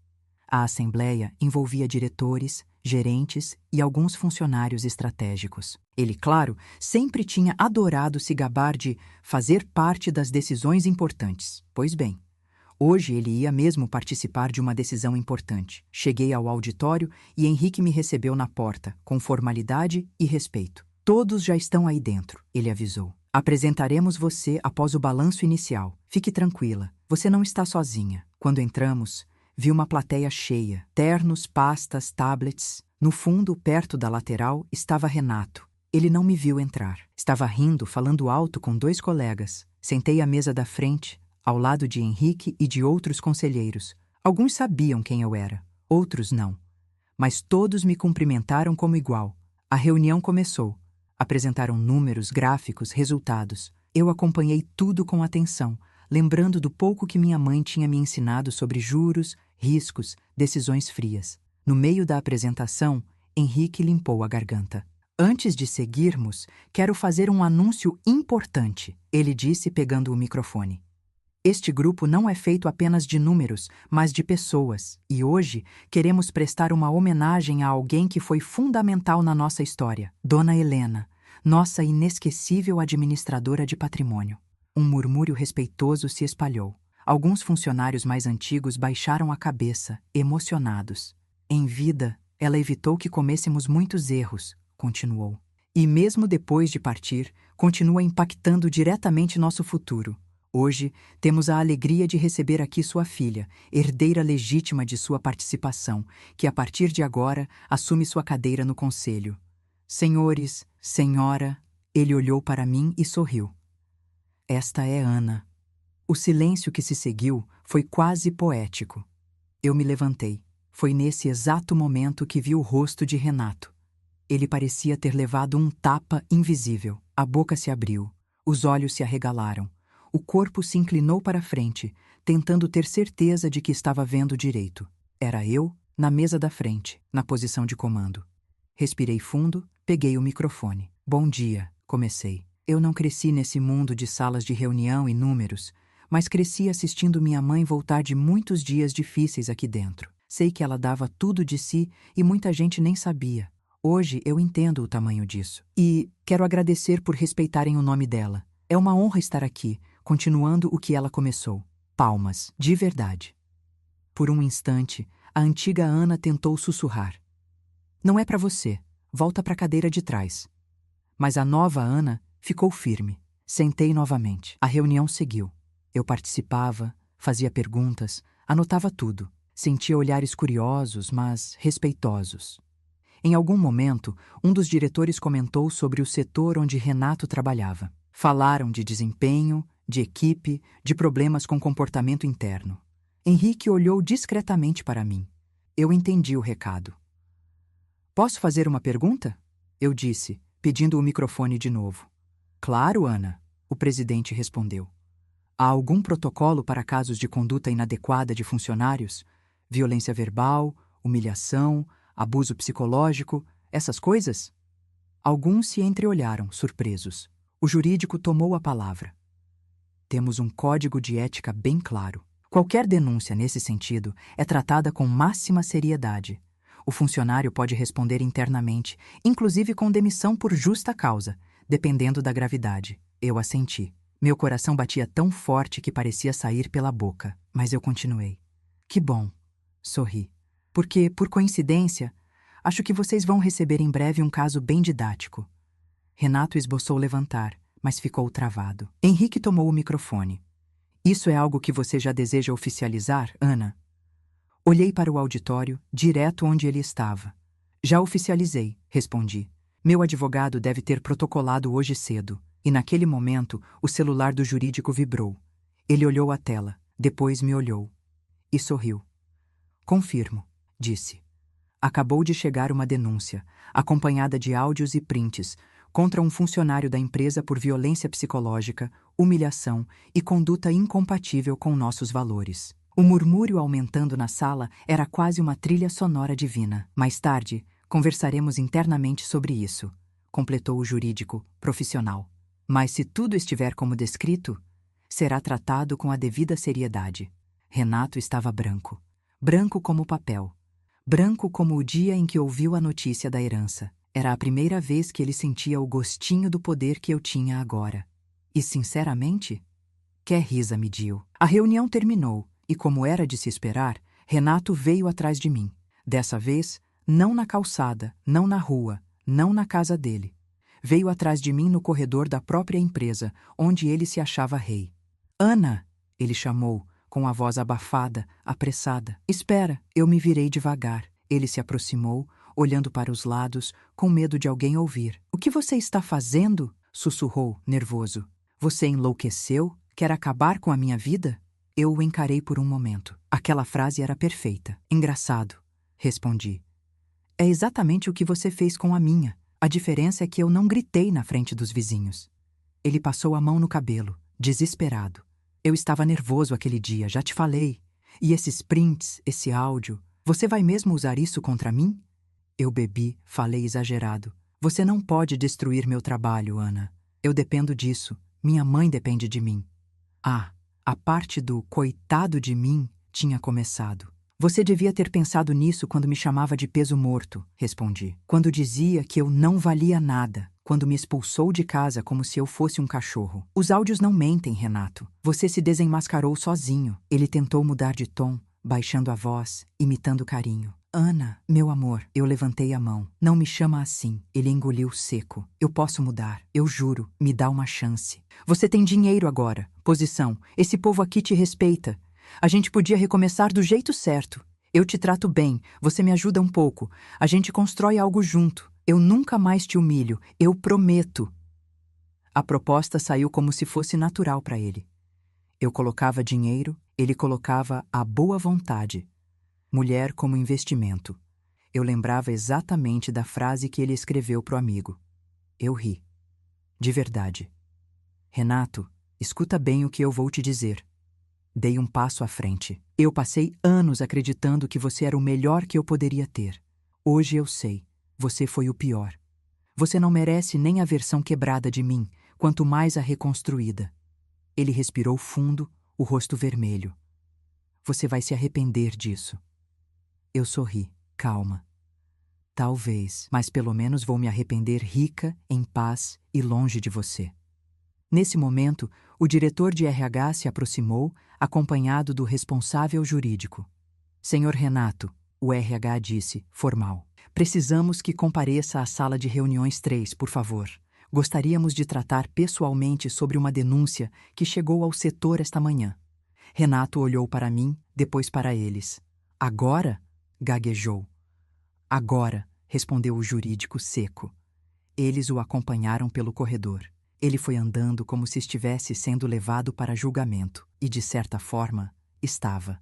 A assembleia envolvia diretores, gerentes e alguns funcionários estratégicos. Ele, claro, sempre tinha adorado se gabar de fazer parte das decisões importantes. Pois bem, hoje ele ia mesmo participar de uma decisão importante. Cheguei ao auditório e Henrique me recebeu na porta, com formalidade e respeito. Todos já estão aí dentro, ele avisou. Apresentaremos você após o balanço inicial. Fique tranquila, você não está sozinha. Quando entramos, vi uma plateia cheia, ternos, pastas, tablets. No fundo, perto da lateral, estava Renato. Ele não me viu entrar. Estava rindo, falando alto com 2 colegas. Sentei à mesa da frente, ao lado de Henrique e de outros conselheiros. Alguns sabiam quem eu era, outros não. Mas todos me cumprimentaram como igual. A reunião começou. Apresentaram números, gráficos, resultados. Eu acompanhei tudo com atenção, lembrando do pouco que minha mãe tinha me ensinado sobre juros, riscos, decisões frias. No meio da apresentação, Henrique limpou a garganta. Antes de seguirmos, quero fazer um anúncio importante, ele disse pegando o microfone. Este grupo não é feito apenas de números, mas de pessoas, e hoje queremos prestar uma homenagem a alguém que foi fundamental na nossa história, Dona Helena, nossa inesquecível administradora de patrimônio. Um murmúrio respeitoso se espalhou. Alguns funcionários mais antigos baixaram a cabeça, emocionados. Em vida, ela evitou que comêssemos muitos erros, continuou. E mesmo depois de partir, continua impactando diretamente nosso futuro. Hoje, temos a alegria de receber aqui sua filha, herdeira legítima de sua participação, que a partir de agora assume sua cadeira no conselho. Senhores, senhora, ele olhou para mim e sorriu. Esta é Ana. O silêncio que se seguiu foi quase poético. Eu me levantei. Foi nesse exato momento que vi o rosto de Renato. Ele parecia ter levado um tapa invisível. A boca se abriu, os olhos se arregalaram. O corpo se inclinou para frente, tentando ter certeza de que estava vendo direito. Era eu, na mesa da frente, na posição de comando. Respirei fundo, peguei o microfone. Bom dia, comecei. Eu não cresci nesse mundo de salas de reunião e números, mas cresci assistindo minha mãe voltar de muitos dias difíceis aqui dentro. Sei que ela dava tudo de si e muita gente nem sabia. Hoje eu entendo o tamanho disso. E quero agradecer por respeitarem o nome dela. É uma honra estar aqui, continuando o que ela começou. Palmas, de verdade. Por um instante, a antiga Ana tentou sussurrar. Não é para você. Volta para a cadeira de trás. Mas a nova Ana ficou firme. Sentei novamente. A reunião seguiu. Eu participava, fazia perguntas, anotava tudo. Sentia olhares curiosos, mas respeitosos. Em algum momento, um dos diretores comentou sobre o setor onde Renato trabalhava. Falaram de desempenho, de equipe, de problemas com comportamento interno. Henrique olhou discretamente para mim. Eu entendi o recado. Posso fazer uma pergunta? Eu disse, pedindo o microfone de novo. Claro, Ana, o presidente respondeu. Há algum protocolo para casos de conduta inadequada de funcionários? Violência verbal, humilhação, abuso psicológico, essas coisas? Alguns se entreolharam, surpresos. O jurídico tomou a palavra. Temos um código de ética bem claro. Qualquer denúncia nesse sentido é tratada com máxima seriedade. O funcionário pode responder internamente, inclusive com demissão por justa causa, dependendo da gravidade. Eu assenti. Meu coração batia tão forte que parecia sair pela boca, mas eu continuei. Que bom. Sorri. Porque, por coincidência, acho que vocês vão receber em breve um caso bem didático. Renato esboçou levantar, mas ficou travado. Henrique tomou o microfone. Isso é algo que você já deseja oficializar, Ana? Olhei para o auditório, direto onde ele estava. Já oficializei, respondi. Meu advogado deve ter protocolado hoje cedo. E naquele momento, o celular do jurídico vibrou. Ele olhou a tela, depois me olhou. E sorriu. Confirmo, disse. Acabou de chegar uma denúncia, acompanhada de áudios e prints, contra um funcionário da empresa por violência psicológica, humilhação e conduta incompatível com nossos valores. O murmúrio aumentando na sala era quase uma trilha sonora divina. Mais tarde, conversaremos internamente sobre isso, completou o jurídico, profissional. Mas se tudo estiver como descrito, será tratado com a devida seriedade. Renato estava branco. Branco como papel. Branco como o dia em que ouviu a notícia da herança. Era a primeira vez que ele sentia o gostinho do poder que eu tinha agora. E, sinceramente, que risa mediu. A reunião terminou, e como era de se esperar, Renato veio atrás de mim. Dessa vez, não na calçada, não na rua, não na casa dele. Veio atrás de mim no corredor da própria empresa, onde ele se achava rei. Ana! Ele chamou, com a voz abafada, apressada. Espera, eu me virei devagar. Ele se aproximou, olhando para os lados, com medo de alguém ouvir. O que você está fazendo? Sussurrou, nervoso. Você enlouqueceu? Quer acabar com a minha vida? Eu o encarei por um momento. Aquela frase era perfeita. Engraçado, respondi. É exatamente o que você fez com a minha. A diferença é que eu não gritei na frente dos vizinhos. Ele passou a mão no cabelo, desesperado. Eu estava nervoso aquele dia, já te falei. E esses prints, esse áudio, você vai mesmo usar isso contra mim? Eu bebi, falei exagerado. Você não pode destruir meu trabalho, Ana. Eu dependo disso. Minha mãe depende de mim. Ah, A parte do coitado de mim tinha começado. Você devia ter pensado nisso quando me chamava de peso morto, respondi. Quando dizia que eu não valia nada, quando me expulsou de casa como se eu fosse um cachorro. Os áudios não mentem, Renato. Você se desenmascarou sozinho. Ele tentou mudar de tom, baixando a voz, imitando carinho. Ana, meu amor, eu levantei a mão. Não me chama assim. Ele engoliu seco. Eu posso mudar. Eu juro. Me dá uma chance. Você tem dinheiro agora. Posição. Esse povo aqui te respeita. A gente podia recomeçar do jeito certo. Eu te trato bem. Você me ajuda um pouco. A gente constrói algo junto. Eu nunca mais te humilho. Eu prometo. A proposta saiu como se fosse natural para ele. Eu colocava dinheiro, ele colocava a boa vontade. Mulher como investimento. Eu lembrava exatamente da frase que ele escreveu pro amigo. Eu ri. De verdade. Renato, escuta bem o que eu vou te dizer. Dei um passo à frente. Eu passei anos acreditando que você era o melhor que eu poderia ter. Hoje eu sei. Você foi o pior. Você não merece nem a versão quebrada de mim, quanto mais a reconstruída. Ele respirou fundo, o rosto vermelho. Você vai se arrepender disso. Eu sorri. Calma. Talvez, mas pelo menos vou me arrepender rica, em paz e longe de você. Nesse momento, o diretor de RH se aproximou, acompanhado do responsável jurídico. Senhor Renato, o RH disse, formal. Precisamos que compareça à sala de reuniões 3, por favor. Gostaríamos de tratar pessoalmente sobre uma denúncia que chegou ao setor esta manhã. Renato olhou para mim, depois para eles. Agora? Gaguejou. Agora, respondeu o jurídico seco. Eles o acompanharam pelo corredor. Ele foi andando como se estivesse sendo levado para julgamento, e de certa forma, estava.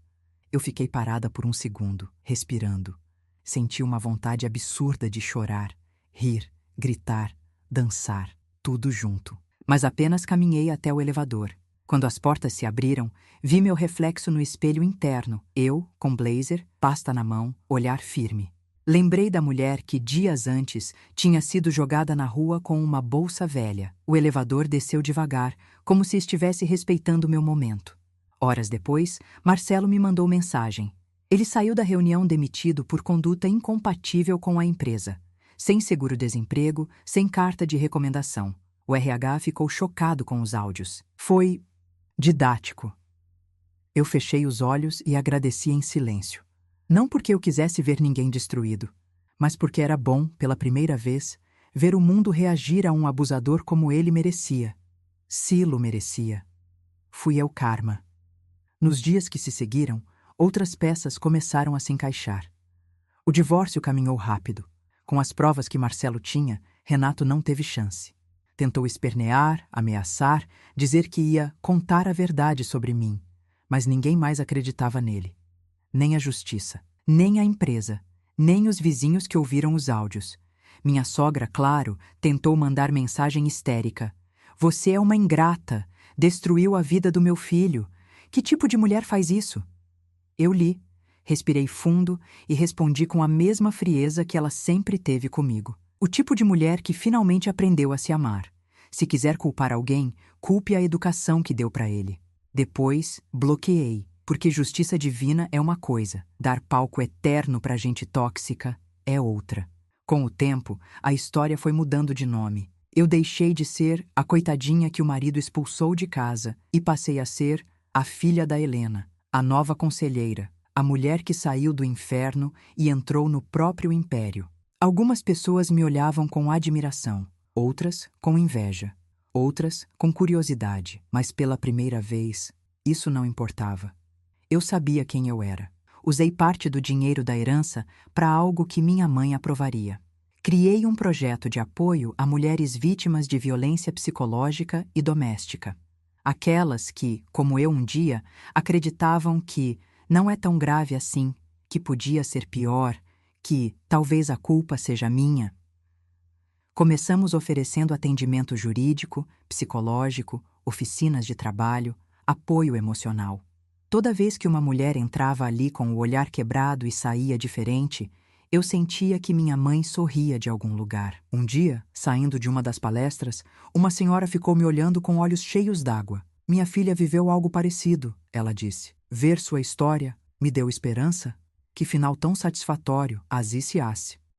Eu fiquei parada por um segundo, respirando. Senti uma vontade absurda de chorar, rir, gritar, dançar, tudo junto. Mas apenas caminhei até o elevador. Quando as portas se abriram, vi meu reflexo no espelho interno, eu, com blazer, pasta na mão, olhar firme. Lembrei da mulher que, dias antes, tinha sido jogada na rua com uma bolsa velha. O elevador desceu devagar, como se estivesse respeitando meu momento. Horas depois, Marcelo me mandou mensagem. Ele saiu da reunião demitido por conduta incompatível com a empresa. Sem seguro-desemprego, sem carta de recomendação. O RH ficou chocado com os áudios. Foi didático. Eu fechei os olhos e agradeci em silêncio. Não porque eu quisesse ver ninguém destruído, mas porque era bom, pela primeira vez, ver o mundo reagir a um abusador como ele merecia. Silo merecia. Fui eu karma. Nos dias que se seguiram, outras peças começaram a se encaixar. O divórcio caminhou rápido. Com as provas que Marcelo tinha, Renato não teve chance. Tentou espernear, ameaçar, dizer que ia contar a verdade sobre mim, mas ninguém mais acreditava nele. Nem a justiça, nem a empresa, nem os vizinhos que ouviram os áudios. Minha sogra, claro, tentou mandar mensagem histérica. Você é uma ingrata, destruiu a vida do meu filho. Que tipo de mulher faz isso? Eu li, respirei fundo e respondi com a mesma frieza que ela sempre teve comigo. O tipo de mulher que finalmente aprendeu a se amar. Se quiser culpar alguém, culpe a educação que deu para ele. Depois, bloqueei. Porque justiça divina é uma coisa, dar palco eterno para gente tóxica é outra. Com o tempo, a história foi mudando de nome. Eu deixei de ser a coitadinha que o marido expulsou de casa e passei a ser a filha da Helena, a nova conselheira, a mulher que saiu do inferno e entrou no próprio império. Algumas pessoas me olhavam com admiração, outras com inveja, outras com curiosidade, mas pela primeira vez, isso não importava. Eu sabia quem eu era. Usei parte do dinheiro da herança para algo que minha mãe aprovaria. Criei um projeto de apoio a mulheres vítimas de violência psicológica e doméstica. Aquelas que, como eu um dia, acreditavam que não é tão grave assim, que podia ser pior, que talvez a culpa seja minha. Começamos oferecendo atendimento jurídico, psicológico, oficinas de trabalho, apoio emocional. Toda vez que uma mulher entrava ali com o olhar quebrado e saía diferente, eu sentia que minha mãe sorria de algum lugar. Um dia, saindo de uma das palestras, uma senhora ficou me olhando com olhos cheios d'água. Minha filha viveu algo parecido, ela disse. Ver sua história me deu esperança. Que final tão satisfatório, Aziz.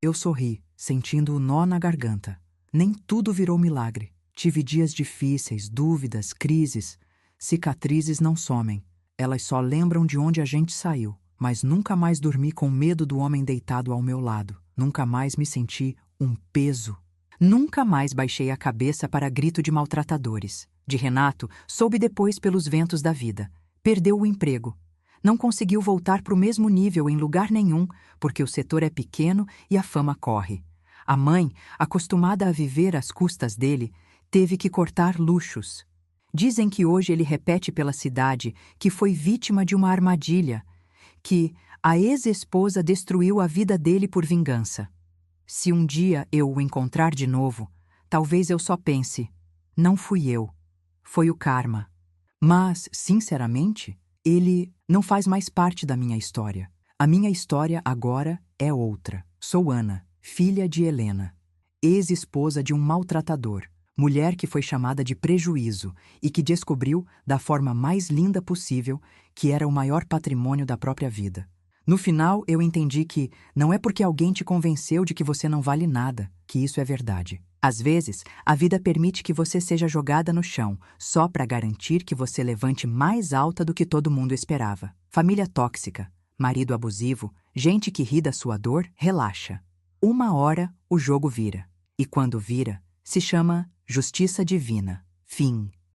Eu sorri, sentindo o nó na garganta. Nem tudo virou milagre. Tive dias difíceis, dúvidas, crises. Cicatrizes não somem. Elas só lembram de onde a gente saiu. Mas nunca mais dormi com medo do homem deitado ao meu lado. Nunca mais me senti um peso. Nunca mais baixei a cabeça para grito de maltratadores. De Renato, soube depois pelos ventos da vida. Perdeu o emprego. Não conseguiu voltar para o mesmo nível em lugar nenhum, porque o setor é pequeno e a fama corre. A mãe, acostumada a viver às custas dele, teve que cortar luxos. Dizem que hoje ele repete pela cidade que foi vítima de uma armadilha, que a ex-esposa destruiu a vida dele por vingança. Se um dia eu o encontrar de novo, talvez eu só pense, não fui eu, foi o karma. Mas, sinceramente, ele não faz mais parte da minha história. A minha história agora é outra. Sou Ana, filha de Helena, ex-esposa de um maltratador, mulher que foi chamada de prejuízo e que descobriu, da forma mais linda possível, que era o maior patrimônio da própria vida. No final, eu entendi que não é porque alguém te convenceu de que você não vale nada que isso é verdade. Às vezes, a vida permite que você seja jogada no chão, só para garantir que você levante mais alta do que todo mundo esperava. Família tóxica, marido abusivo, gente que ri da sua dor, relaxa. Uma hora, o jogo vira. E quando vira, se chama justiça divina. Fim.